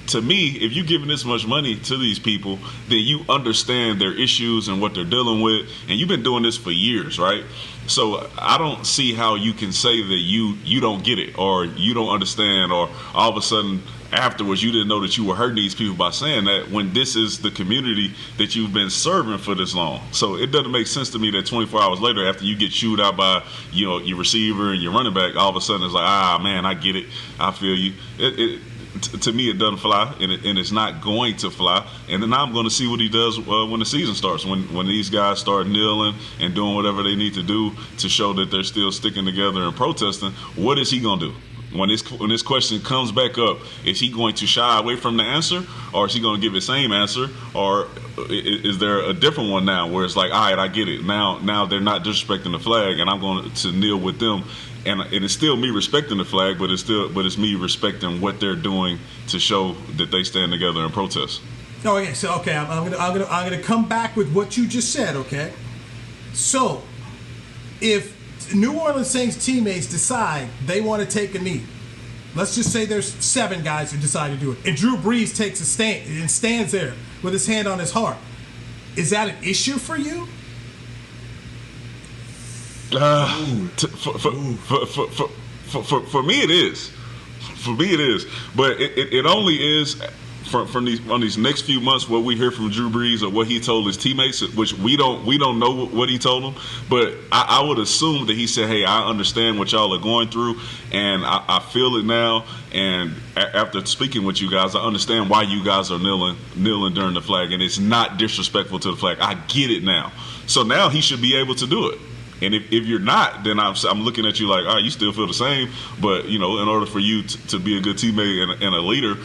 to me, if you're giving this much money to these people, then you understand their issues and what they're dealing with, and you've been doing this for years, right? So I don't see how you can say that you don't get it, or you don't understand, or all of a sudden afterwards you didn't know that you were hurting these people by saying that, when this is the community that you've been serving for this long. So it doesn't make sense to me that 24 hours later, after you get chewed out by your receiver and your running back, all of a sudden it's like, man, I get it, I feel you. To me, it doesn't fly, and it's not going to fly. And then I'm going to see what he does when the season starts, when these guys start kneeling and doing whatever they need to do to show that they're still sticking together and protesting. What is he going to do? When this question comes back up, is he going to shy away from the answer, or is he going to give the same answer, or is there a different one now where it's like, all right, I get it. Now they're not disrespecting the flag, and I'm going to kneel with them. And it's still me respecting the flag, but it's me respecting what they're doing to show that they stand together and protest. Okay, so I'm gonna come back with what you just said. Okay, so if New Orleans Saints teammates decide they want to take a knee, let's just say there's 7 guys who decide to do it, and Drew Brees takes a stand and stands there with his hand on his heart, is that an issue for you? For me it is. But it only is from these next few months, what we hear from Drew Brees or what he told his teammates, which we don't know what he told them. But I would assume that he said, hey, I understand what y'all are going through, and I feel it now. And after speaking with you guys, I understand why you guys are kneeling during the flag, and it's not disrespectful to the flag. I get it now. So now he should be able to do it. And if you're not, then I'm looking at you like, all right, you still feel the same. But, in order for you to be a good teammate and a leader,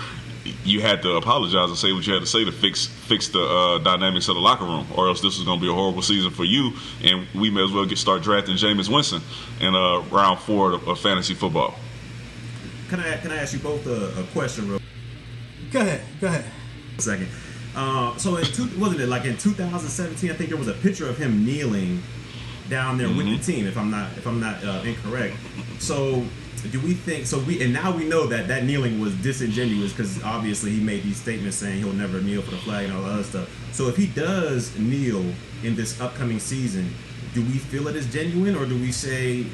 you had to apologize and say what you had to say to fix the dynamics of the locker room, or else this is going to be a horrible season for you, and we may as well start drafting Jameis Winston in round 4 of fantasy football. Can I ask you both a question, real? Go ahead. A second. So in 2017, I think there was a picture of him kneeling down there with the team, if I'm not incorrect. So do we think so? And now we know that kneeling was disingenuous because obviously he made these statements saying he'll never kneel for the flag and all that other stuff. So if he does kneel in this upcoming season, do we feel it is genuine, or do we say,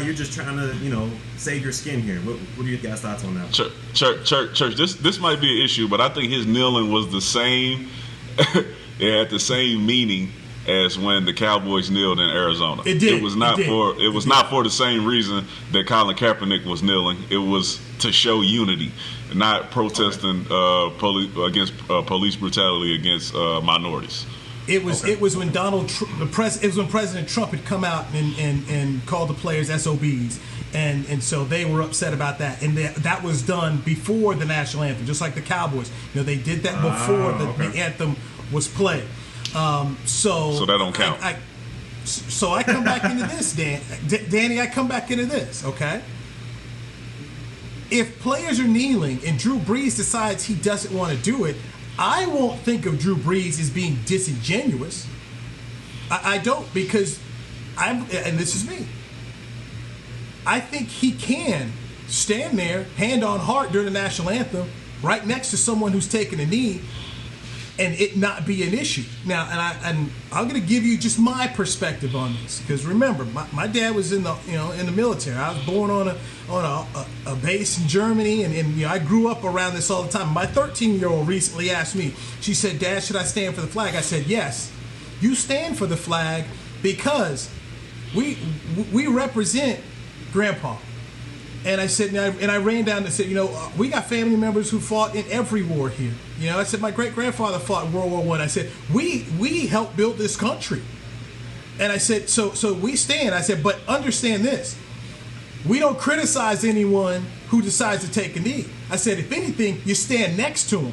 you're just trying to, save your skin here? What are your guys' thoughts on that? Church. This might be an issue, but I think his kneeling was the same. It had the same meaning as when the Cowboys kneeled in Arizona. It did. It was not for the same reason that Colin Kaepernick was kneeling. It was to show unity, not protesting against police brutality against minorities. It was when President Trump had come out and called the players SOBs, and so they were upset about that, and that was done before the national anthem, just like the Cowboys. They did that before the anthem was played. So that don't count. So I come back into this, Danny. I come back into this. Okay. If players are kneeling and Drew Brees decides he doesn't want to do it, I won't think of Drew Brees as being disingenuous. I don't, because and this is me. I think he can stand there, hand on heart during the national anthem, right next to someone who's taking a knee, and it not be an issue. Now, and I'm going to give you just my perspective on this, because remember, my dad was in the military. I was born on a base in Germany, and I grew up around this all the time. My 13-year-old recently asked me. She said, "Dad, should I stand for the flag?" I said, "Yes, you stand for the flag because we represent Grandpa." And I said, and I ran down and said, we got family members who fought in every war here. I said, my great-grandfather fought in World War I. I said, we helped build this country. And I said, so we stand. I said, but understand this. We don't criticize anyone who decides to take a knee. I said, if anything, you stand next to them.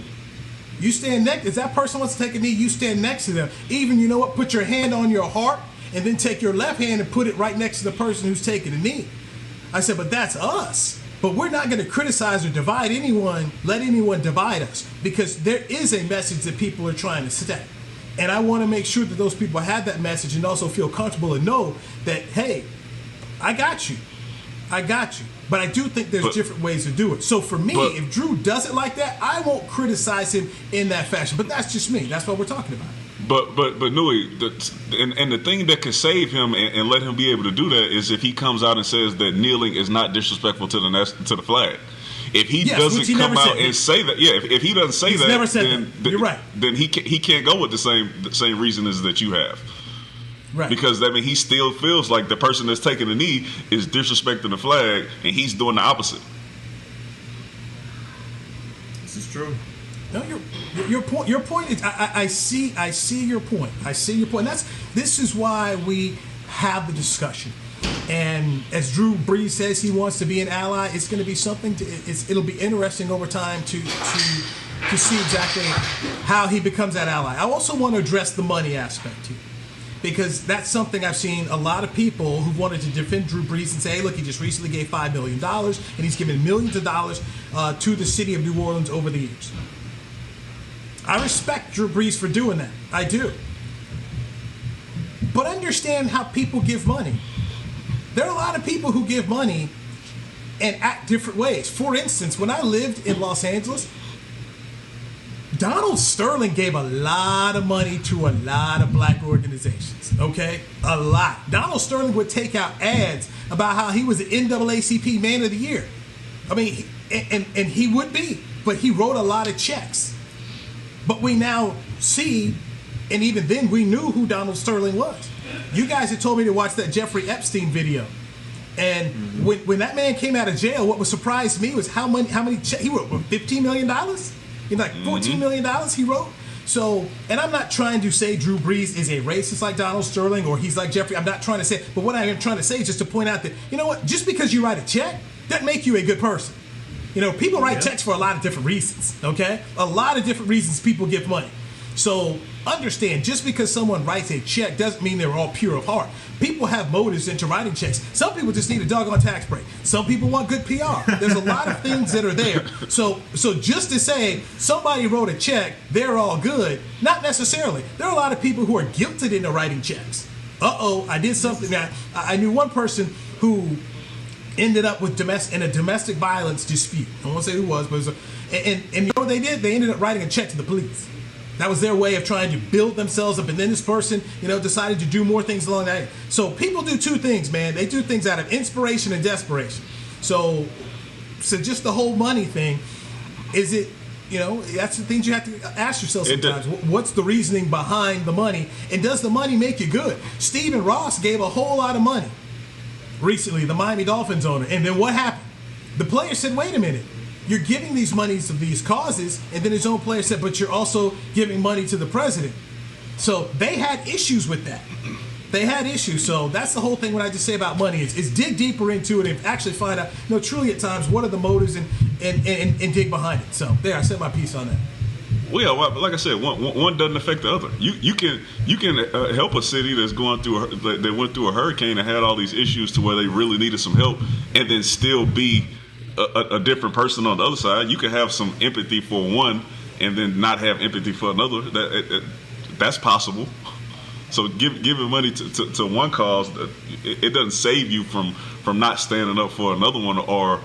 You stand next. If that person wants to take a knee, you stand next to them. Even, put your hand on your heart and then take your left hand and put it right next to the person who's taking a knee. I said, but that's us. But we're not going to criticize or divide anyone, let anyone divide us, because there is a message that people are trying to say. And I want to make sure that those people have that message and also feel comfortable and know that, hey, I got you. But I do think there's different ways to do it. So for me, if Drew does it like that, I won't criticize him in that fashion. But that's just me. That's what we're talking about. But Newy, and the thing that could save him and let him be able to do that is if he comes out and says that kneeling is not disrespectful to the flag. If he doesn't come out and say that, if he doesn't say that, never said that. You're right. Then he can't go with the same reasons that you have. Right. Because he still feels like the person that's taking the knee is disrespecting the flag, and he's doing the opposite. This is true. No, your point is I see your point. I see your point. This is why we have the discussion. And as Drew Brees says, he wants to be an ally. It's going to be something. It'll be interesting over time to see exactly how he becomes that ally. I also want to address the money aspect here, because that's something I've seen a lot of people who wanted to defend Drew Brees and say, hey, look, he just recently gave $5 million, and he's given millions of dollars to the city of New Orleans over the years. I respect Drew Brees for doing that. I do. But understand how people give money. There are a lot of people who give money and act different ways. For instance, when I lived in Los Angeles, Donald Sterling gave a lot of money to a lot of black organizations, okay? A lot. Donald Sterling would take out ads about how he was the NAACP Man of the Year. I mean, and he would be, but he wrote a lot of checks. But we now see, and even then we knew who Donald Sterling was. You guys had told me to watch that Jeffrey Epstein video. And when that man came out of jail, what was surprised me was how many checks he wrote. $15 million? Like $14 million he wrote. So, and I'm not trying to say Drew Brees is a racist like Donald Sterling or he's like Jeffrey. I'm not trying to say, but what I am trying to say is just to point out that, you know what, just because you write a check, doesn't make you a good person. People write checks for a lot of different reasons, okay? A lot of different reasons people give money. So understand, just because someone writes a check doesn't mean they're all pure of heart. People have motives into writing checks. Some people just need a doggone tax break. Some people want good PR. There's a lot of things that are there. So just to say somebody wrote a check, they're all good, not necessarily. There are a lot of people who are guilted into writing checks. I did something. Now, I knew one person who ended up with in a domestic violence dispute. I won't say who it was, but it was and you know what they did? They ended up writing a check to the police. That was their way of trying to build themselves up. And then this person, decided to do more things along that. So people do two things, man. They do things out of inspiration and desperation. So just the whole money thing, is it, that's the things you have to ask yourself sometimes. What's the reasoning behind the money? And does the money make you good? Stephen Ross gave a whole lot of money recently, the Miami Dolphins owner. And then what happened? The player said, wait a minute. You're giving these monies to these causes, and then his own player said, but you're also giving money to the president. So they had issues with that. They had issues. So that's the whole thing. What I just say about money is dig deeper into it and actually find out, truly at times, what are the motives and dig behind it. So there, I said my piece on that. Well, like I said, one doesn't affect the other. You can help a city that's went through a hurricane and had all these issues to where they really needed some help, and then still be a different person on the other side. You can have some empathy for one and then not have empathy for another. That's possible. So giving money to one cause, it doesn't save you from not standing up for another one or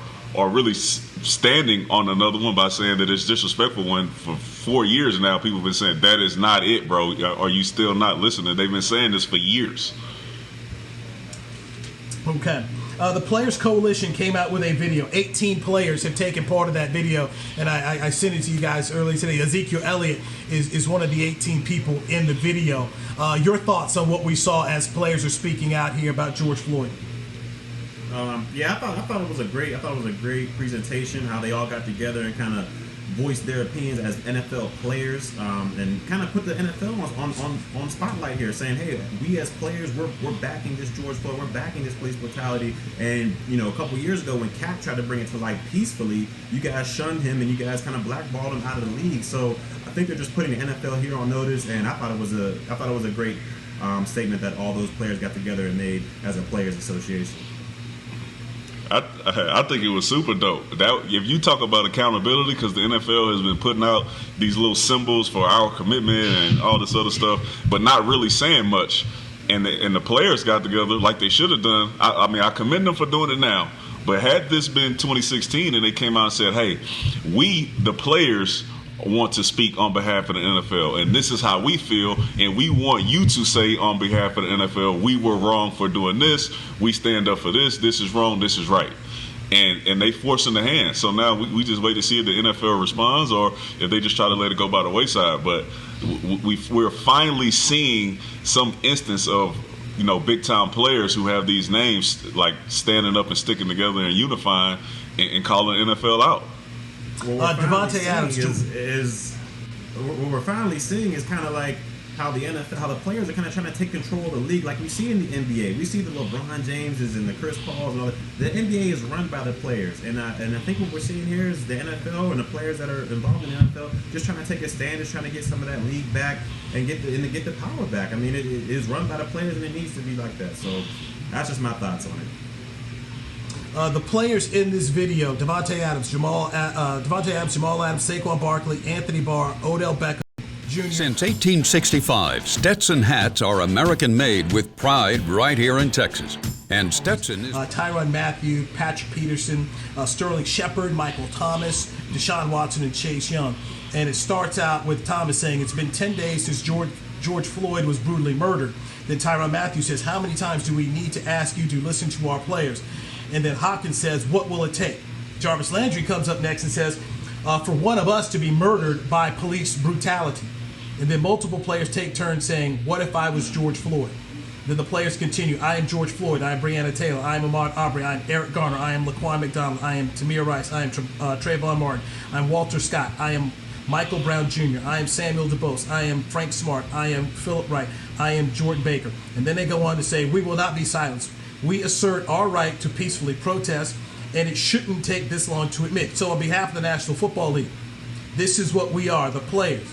really standing on another one by saying that it's disrespectful. When for 4 years now people have been saying that is not it, bro. Are you still not listening? They've been saying this for years. Okay. The Players Coalition came out with a video. 18 players have taken part of that video, and I sent it to you guys earlier today. Ezekiel Elliott is one of the 18 people in the video. Your thoughts on what we saw as players are speaking out here about George Floyd? I thought it was a great presentation. How they all got together and kind of voiced their opinions as NFL players, and kind of put the NFL on spotlight here, saying, hey, we as players, we're backing this George Floyd, we're backing this police brutality. And a couple years ago when Cap tried to bring it to light peacefully, you guys shunned him and you guys kind of blackballed him out of the league. So I think they're just putting the NFL here on notice, and I thought it was a great statement that all those players got together and made as a players association. I think it was super dope. If you talk about accountability, because the NFL has been putting out these little symbols for our commitment and all this other stuff, but not really saying much. And the players got together like they should have done. I commend them for doing it now. But had this been 2016 and they came out and said, hey, we, the players, want to speak on behalf of the NFL, and this is how we feel, and we want you to say on behalf of the NFL, we were wrong for doing this, we stand up for this is wrong, this is right. And they forcing the hand. So now we just wait to see if the NFL responds or if they just try to let it go by the wayside. But we're finally seeing some instance of big time players who have these names like standing up and sticking together and unifying and calling the NFL out. Devontae Adams what we're finally seeing is kind of like how the players are kind of trying to take control of the league, like we see in the NBA. We see the LeBron Jameses and the Chris Pauls and all that. The NBA is run by the players, and I think what we're seeing here is the NFL and the players that are involved in the NFL just trying to take a stand, just trying to get some of that league back and get the power back. I mean, it is run by the players, and it needs to be like that. So that's just my thoughts on it. The players in this video: Devontae Adams, Jamal Adams, Saquon Barkley, Anthony Barr, Odell Beckham Jr. Since 1865, Stetson hats are American-made with pride right here in Texas. And Stetson is Tyrann Mathieu, Patrick Peterson, Sterling Shepard, Michael Thomas, Deshaun Watson, and Chase Young. And it starts out with Thomas saying, it's been 10 days since George Floyd was brutally murdered. Then Tyrann Mathieu says, how many times do we need to ask you to listen to our players? And then Hopkins says, what will it take? Jarvis Landry comes up next and says, for one of us to be murdered by police brutality. And then multiple players take turns saying, what if I was George Floyd? Then the players continue, I am George Floyd, I am Breonna Taylor, I am Ahmaud Arbery, I am Eric Garner, I am Laquan McDonald, I am Tamir Rice, I am Trayvon Martin, I am Walter Scott, I am Michael Brown Jr., I am Samuel DuBose, I am Frank Smart, I am Philip Wright, I am Jordan Baker. And then they go on to say, we will not be silenced. We assert our right to peacefully protest, and it shouldn't take this long to admit. So on behalf of the National Football League, this is what we are, the players.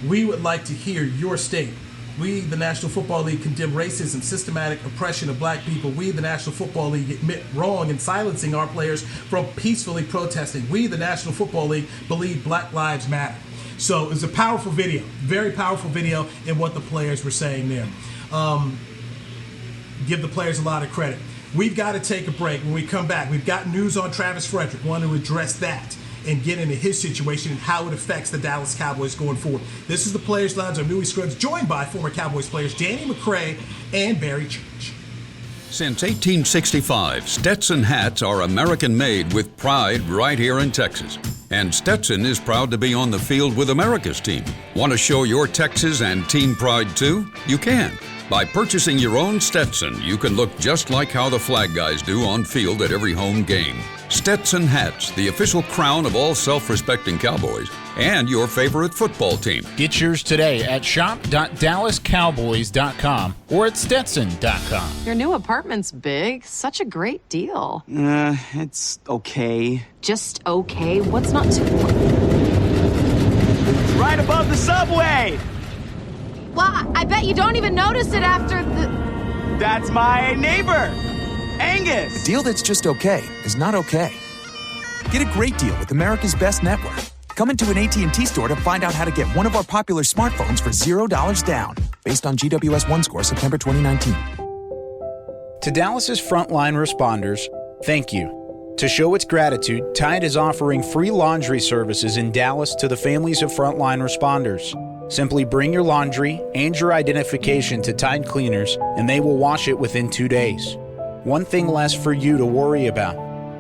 We would like to hear your state. We, the National Football League, condemn racism, systematic oppression of black people. We, the National Football League, admit wrong in silencing our players from peacefully protesting. We, the National Football League, believe Black Lives Matter. So it was a powerful video, very powerful video in what the players were saying there. Give the players a lot of credit. We've got to take a break. When we come back, we've got news on Travis Frederick. Want to address that and get into his situation and how it affects the Dallas Cowboys going forward. This is the Players Lounge. I'm Newy Scruggs, joined by former Cowboys players Danny McCray and Barry Church. Since 1865, Stetson hats are American-made with pride right here in Texas. And Stetson is proud to be on the field with America's team. Want to show your Texas and team pride too? You can. By purchasing your own Stetson, you can look just like how the flag guys do on field at every home game. Stetson hats, the official crown of all self-respecting Cowboys, and your favorite football team. Get yours today at shop.dallascowboys.com or at stetson.com. Your new apartment's big. Such a great deal. It's okay. Just okay? What's not to... Right above the subway! Well, I bet you don't even notice it after the... That's my neighbor, Angus. A deal that's just okay is not okay. Get a great deal with America's best network. Come into an AT&T store to find out how to get one of our popular smartphones for $0 down, based on GWS One score September 2019. To Dallas's frontline responders, thank you. To show its gratitude, Tide is offering free laundry services in Dallas to the families of frontline responders. Simply bring your laundry and your identification to Tide Cleaners, and they will wash it within 2 days. One thing less for you to worry about.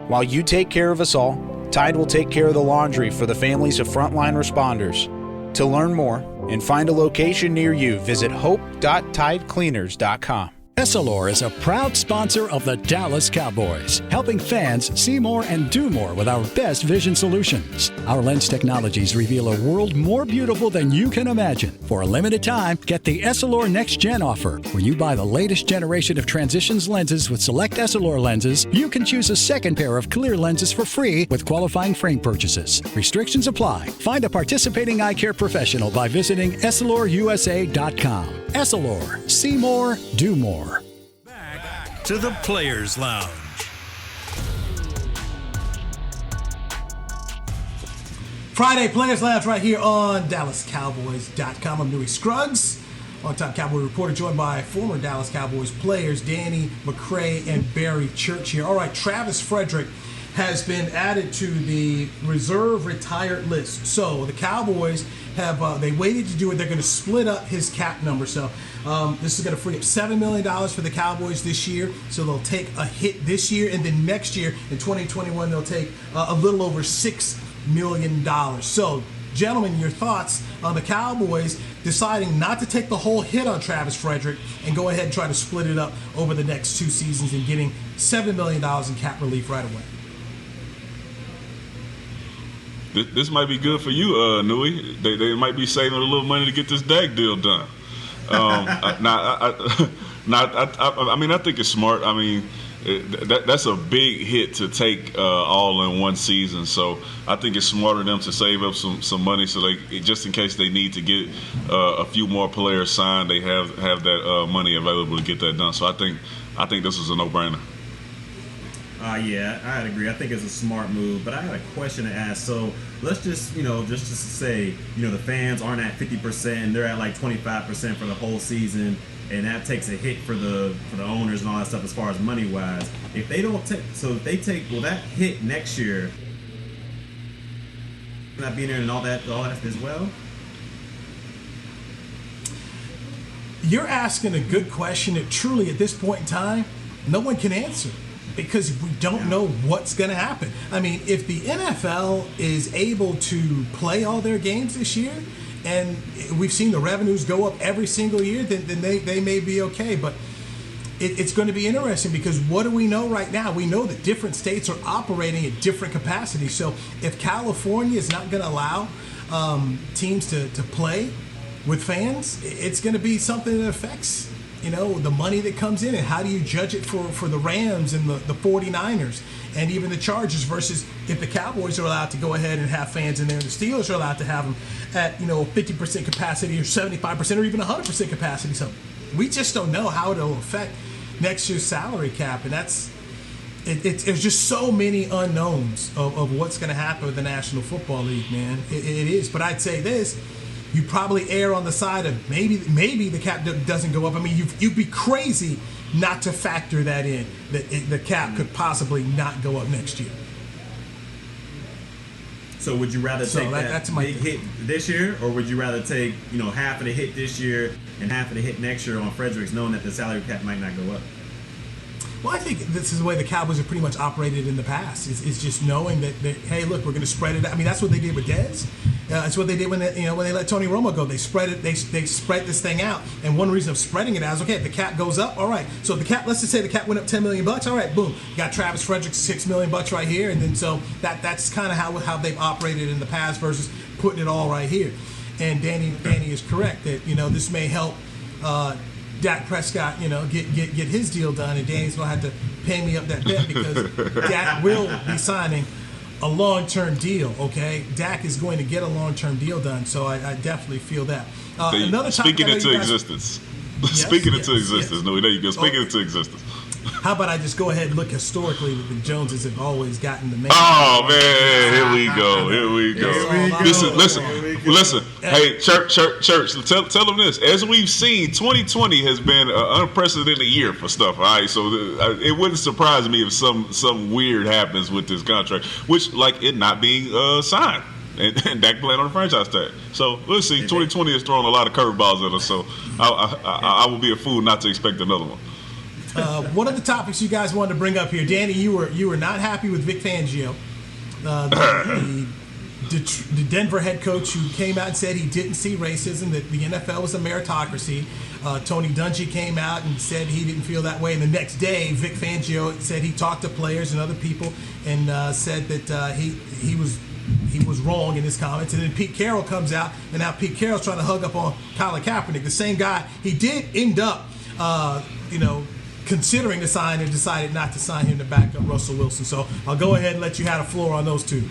While you take care of us all, Tide will take care of the laundry for the families of frontline responders. To learn more and find a location near you, visit hope.tidecleaners.com. Essilor is a proud sponsor of the Dallas Cowboys, helping fans see more and do more with our best vision solutions. Our lens technologies reveal a world more beautiful than you can imagine. For a limited time, get the Essilor Next Gen offer. When you buy the latest generation of Transitions lenses with select Essilor lenses, you can choose a second pair of clear lenses for free with qualifying frame purchases. Restrictions apply. Find a participating eye care professional by visiting EssilorUSA.com. Essilor. See more, do more. Back to the Players Lounge. Friday Players Lounge right here on DallasCowboys.com. I'm Newy Scruggs, longtime Cowboy reporter, joined by former Dallas Cowboys players Danny McCray and Barry Church here. All right, Travis Frederick has been added to the reserve retired list. So the Cowboys have they waited to do it. They're going to split up his cap number. So this is going to free up $7 million for the Cowboys this year. So they'll take a hit this year, and then next year in 2021 they'll take a little over $6 million. So, gentlemen, your thoughts on the Cowboys deciding not to take the whole hit on Travis Frederick and go ahead and try to split it up over the next 2 seasons and getting $7 million in cap relief right away? This might be good for you, Newy. They might be saving a little money to get this Dak deal done. I mean, I think it's smart. I mean, that's a big hit to take all in one season. So I think it's smarter of them to save up some money so they, just in case they need to get a few more players signed, they have that money available to get that done. So I think this was a no-brainer. Yeah, I'd agree. I think it's a smart move, but I had a question to ask. So let's just, just to say, the fans aren't at 50%, they're at like 25% for the whole season, and that takes a hit for the owners and all that stuff as far as money wise. If they don't take, will that hit next year not being there and all that as well? You're asking a good question that truly at this point in time, no one can answer, because we don't know what's going to happen. I mean, if the NFL is able to play all their games this year, and we've seen the revenues go up every single year, then they may be okay. But it's going to be interesting, because what do we know right now? We know that different states are operating at different capacities. So if California is not going to allow teams to play with fans, it's going to be something that affects the money that comes in, and how do you judge it for the Rams and the 49ers and even the Chargers, versus if the Cowboys are allowed to go ahead and have fans in there, and the Steelers are allowed to have them at 50% capacity or 75% or even 100% capacity. So we just don't know how it'll affect next year's salary cap, and there's just so many unknowns of what's going to happen with the National Football League, man. It is, but I'd say this. You probably err on the side of maybe the cap doesn't go up. I mean, you'd be crazy not to factor that in, that the cap could possibly not go up next year. So would you rather take that big hit this year, or would you rather take half of the hit this year and half of the hit next year on Fredericks, knowing that the salary cap might not go up? Well, I think this is the way the Cowboys have pretty much operated in the past. It's just knowing that, hey, look, we're going to spread it out. I mean, that's what they did with Dez. It's what they did when they let Tony Romo go. They spread it. They spread this thing out. And one reason of spreading it out is, okay, if the cap goes up, all right. So if the cap, let's just say the cap went up $10 million. All right, boom, you got Travis Fredericks $6 million right here, and then so that's kind of how they've operated in the past versus putting it all right here. And Danny is correct that this may help. Dak Prescott, get his deal done, and Danny's gonna have to pay me up that bet because Dak will be signing a long-term deal. Okay, Dak is going to get a long-term deal done, so I definitely feel that. Another speaking into existence. Yes, speaking into existence. Yes. No, there you go. Speaking into existence. How about I just go ahead and look historically that the Joneses have always gotten the main. Oh man, here we go. Listen. Hey, church. Tell them this. As we've seen, 2020 has been an unprecedented year for stuff. All right, so it wouldn't surprise me if some weird happens with this contract, which like it not being signed. And Dak playing on the franchise tag. So let's see. 2020 has thrown a lot of curveballs at us. So I will be a fool not to expect another one. One of the topics you guys wanted to bring up here, Danny, you were not happy with Vic Fangio, the Denver head coach who came out and said he didn't see racism, that the NFL was a meritocracy. Tony Dungy came out and said he didn't feel that way. And the next day, Vic Fangio said he talked to players and other people and said that he was wrong in his comments. And then Pete Carroll comes out, and now Pete Carroll's trying to hug up on Colin Kaepernick, the same guy. He did end up, considering to sign and decided not to sign him to back up Russell Wilson. So I'll go ahead and let you have the floor on those two.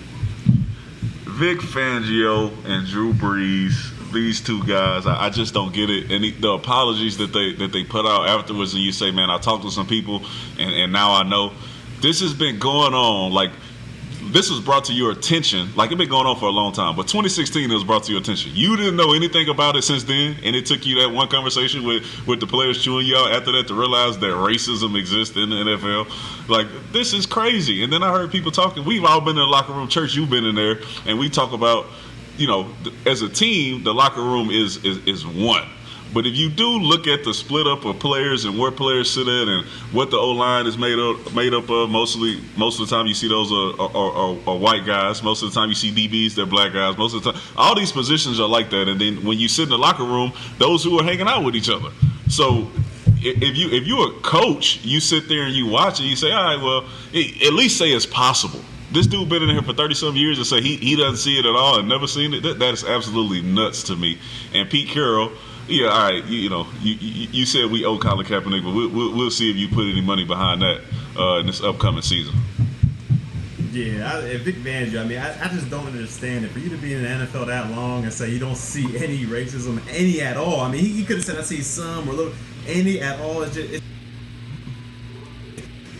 Vic Fangio and Drew Brees, these two guys, I just don't get it. And the apologies that they put out afterwards, and you say, man, I talked to some people, and now I know. This has been going on, like, this was brought to your attention, like it's been going on for a long time, but 2016 it was brought to your attention. You didn't know anything about it since then, and it took you that one conversation with the players chewing you out after that to realize that racism exists in the NFL. Like, this is crazy. And then I heard people talking, we've all been in the locker room, Church, you've been in there, and we talk about, as a team, the locker room is one. But if you do look at the split up of players and where players sit at and what the O-line is made up of, most of the time you see those are white guys. Most of the time you see DBs, they're black guys. Most of the time, all these positions are like that. And then when you sit in the locker room, those who are hanging out with each other. So if you're a coach, you sit there and you watch and you say, all right, well, at least say it's possible. This dude been in here for 30-some years and say he doesn't see it at all and never seen it. That is absolutely nuts to me. And Pete Carroll, yeah, all right, you said we owe Colin Kaepernick, but we'll see if you put any money behind that in this upcoming season. Yeah, Vic Fangio, I just don't understand it. For you to be in the NFL that long and say you don't see any racism, any at all. He could have said I see some or a little, any at all. It's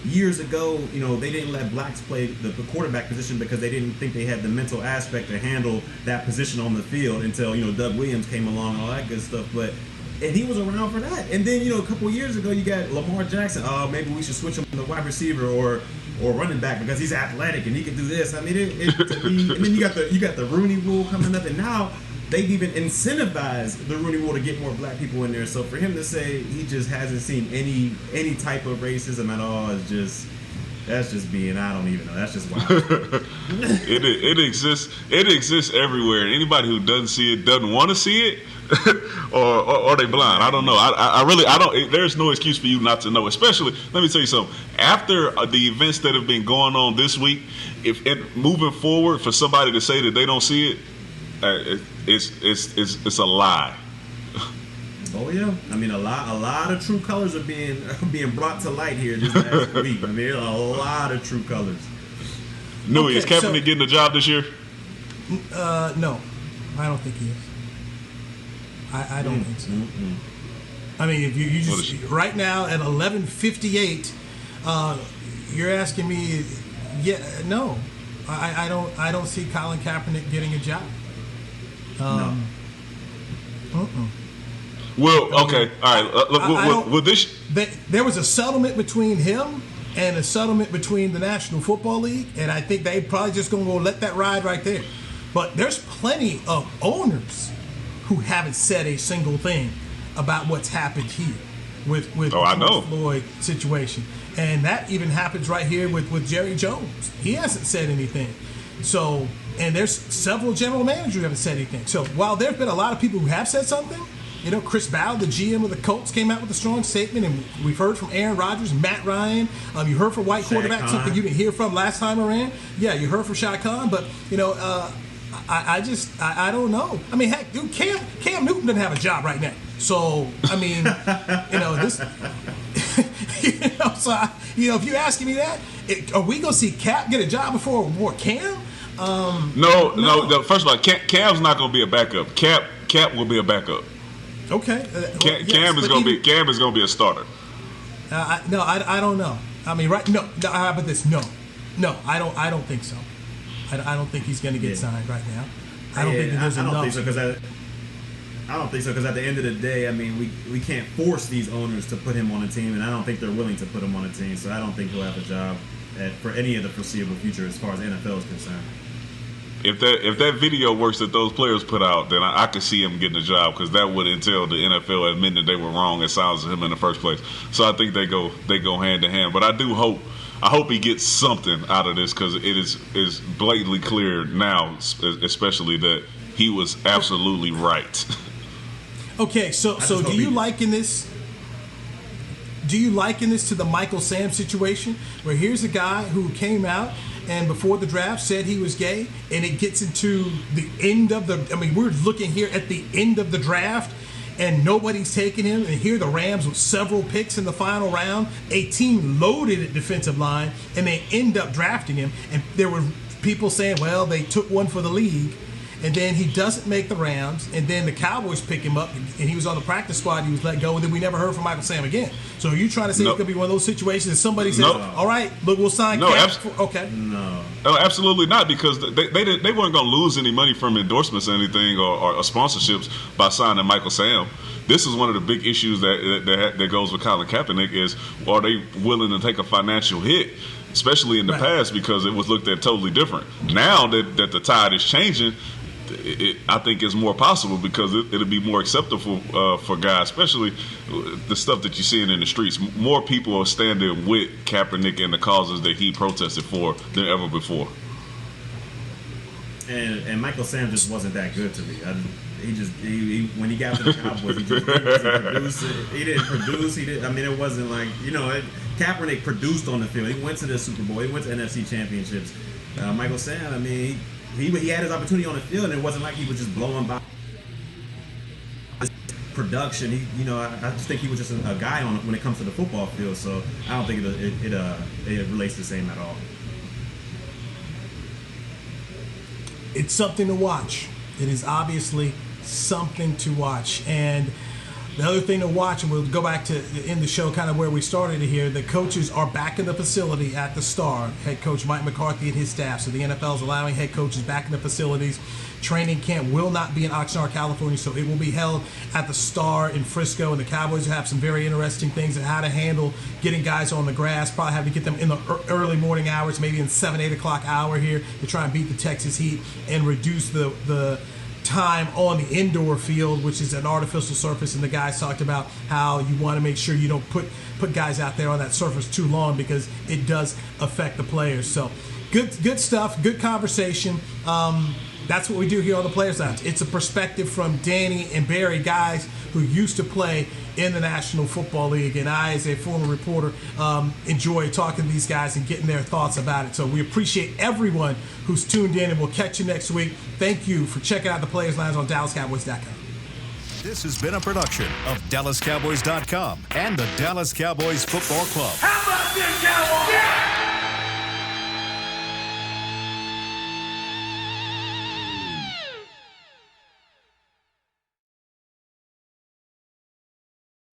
years ago, they didn't let blacks play the quarterback position because they didn't think they had the mental aspect to handle that position on the field until, Doug Williams came along and all that good stuff. And he was around for that. And then, a couple years ago, you got Lamar Jackson. Oh, maybe we should switch him to wide receiver or running back because he's athletic and he can do this. And then you got the Rooney Rule coming up, and now they've even incentivized the Rooney Rule to get more black people in there. So for him to say he just hasn't seen any type of racism at all is that's just being, I don't even know. That's just wild. It exists everywhere. And anybody who doesn't see it doesn't want to see it, or they blind. I don't know. I really don't. There's no excuse for you not to know. Especially, let me tell you something. After the events that have been going on this week, moving forward, for somebody to say that they don't see it, it's a lie. Oh yeah, a lot of true colors are being brought to light here this last week. A lot of true colors. Newy, is Kaepernick getting a job this year? No, I don't think he is. I don't think so. Mm-hmm. If you just right now at 11:58, you're asking me, no, I don't see Colin Kaepernick getting a job. No. Well, okay, all right. With this, there was a settlement between him and a settlement between the National Football League, and I think they probably just going to go let that ride right there. But there's plenty of owners who haven't said a single thing about what's happened here with the George Floyd situation. And that even happens right here with Jerry Jones. He hasn't said anything. So, and there's several general managers who haven't said anything. So while there's been a lot of people who have said something, you know, Chris Ballard, the GM of the Colts, came out with a strong statement, and we've heard from Aaron Rodgers, Matt Ryan. You heard from white quarterback, something you didn't hear from last time around. Yeah, you heard from Shad Khan, but, you know, I don't know. I mean, heck, dude, Cam Newton doesn't have a job right now. So, I mean, you know, this, if you're asking me that, are we going to see Cap get a job before Cam? No. First of all, Cam's not going to be a backup. Cap will be a backup. Okay. Cam is going to be a starter. I don't know. I mean, right? No. How about this? No. I don't think so. I don't think he's going to get signed right now. I don't think there's enough. I don't think so because at the end of the day, I mean, we can't force these owners to put him on a team, and I don't think they're willing to put him on a team. So I don't think he'll have a job for any of the foreseeable future as far as NFL is concerned. If that video works that those players put out, then I could see him getting a job because that would entail the NFL admitting that they were wrong and silencing him in the first place. So I think they go hand in hand. But I hope he gets something out of this because it is blatantly clear now, especially that he was absolutely right. Okay, so do you liken this? Do you liken this to the Michael Sam situation, where here's a guy who came out and before the draft said he was gay, and it gets into the end of the? I mean, we're looking here at the end of the draft, and nobody's taking him. And here the Rams with several picks in the final round, a team loaded at defensive line, and they end up drafting him. And there were people saying, well, they took one for the league. And then he doesn't make the rounds, and then the Cowboys pick him up, and he was on the practice squad, he was let go, and then we never heard from Michael Sam again. So are you trying to say it's going to be one of those situations that somebody says, all right, look, we'll sign Cap? Okay. No, absolutely not, because they weren't going to lose any money from endorsements or anything or sponsorships by signing Michael Sam. This is one of the big issues that goes with Colin Kaepernick is, are they willing to take a financial hit? Especially in the past, because it was looked at totally different. Now that the tide is changing, I think it's more possible because it'll be more acceptable for guys, especially the stuff that you're seeing in the streets. More people are standing with Kaepernick and the causes that he protested for than ever before. And Michael Sam just wasn't that good to me. He when he got to the Cowboys, he wasn't producing. He didn't produce. I mean, it wasn't like, Kaepernick produced on the field. He went to the Super Bowl. He went to NFC championships. Michael Sam, I mean, he had his opportunity on the field, and it wasn't like he was just blowing by production. I just think he was just a guy when it comes to the football field. So I don't think it relates the same at all. It's something to watch. It is obviously something to watch. And the other thing to watch, and we'll go back to end the show kind of where we started here, the coaches are back in the facility at the Star. Head coach Mike McCarthy and his staff. So the NFL is allowing head coaches back in the facilities. Training camp will not be in Oxnard, California, so it will be held at the Star in Frisco. And the Cowboys have some very interesting things on how to handle getting guys on the grass. Probably have to get them in the early morning hours, maybe in 7-8 o'clock hour here to try and beat the Texas Heat and reduce the time on the indoor field, which is an artificial surface. And the guys talked about how you want to make sure you don't put guys out there on that surface too long because it does affect the players. So good stuff, good conversation. That's what we do here on the Players Lounge. It's a perspective from Danny and Barry, guys who used to play in the National Football League. And I, as a former reporter, enjoy talking to these guys and getting their thoughts about it. So we appreciate everyone who's tuned in, and we'll catch you next week. Thank you for checking out the Players Lounge on DallasCowboys.com. This has been a production of DallasCowboys.com and the Dallas Cowboys Football Club. How about this,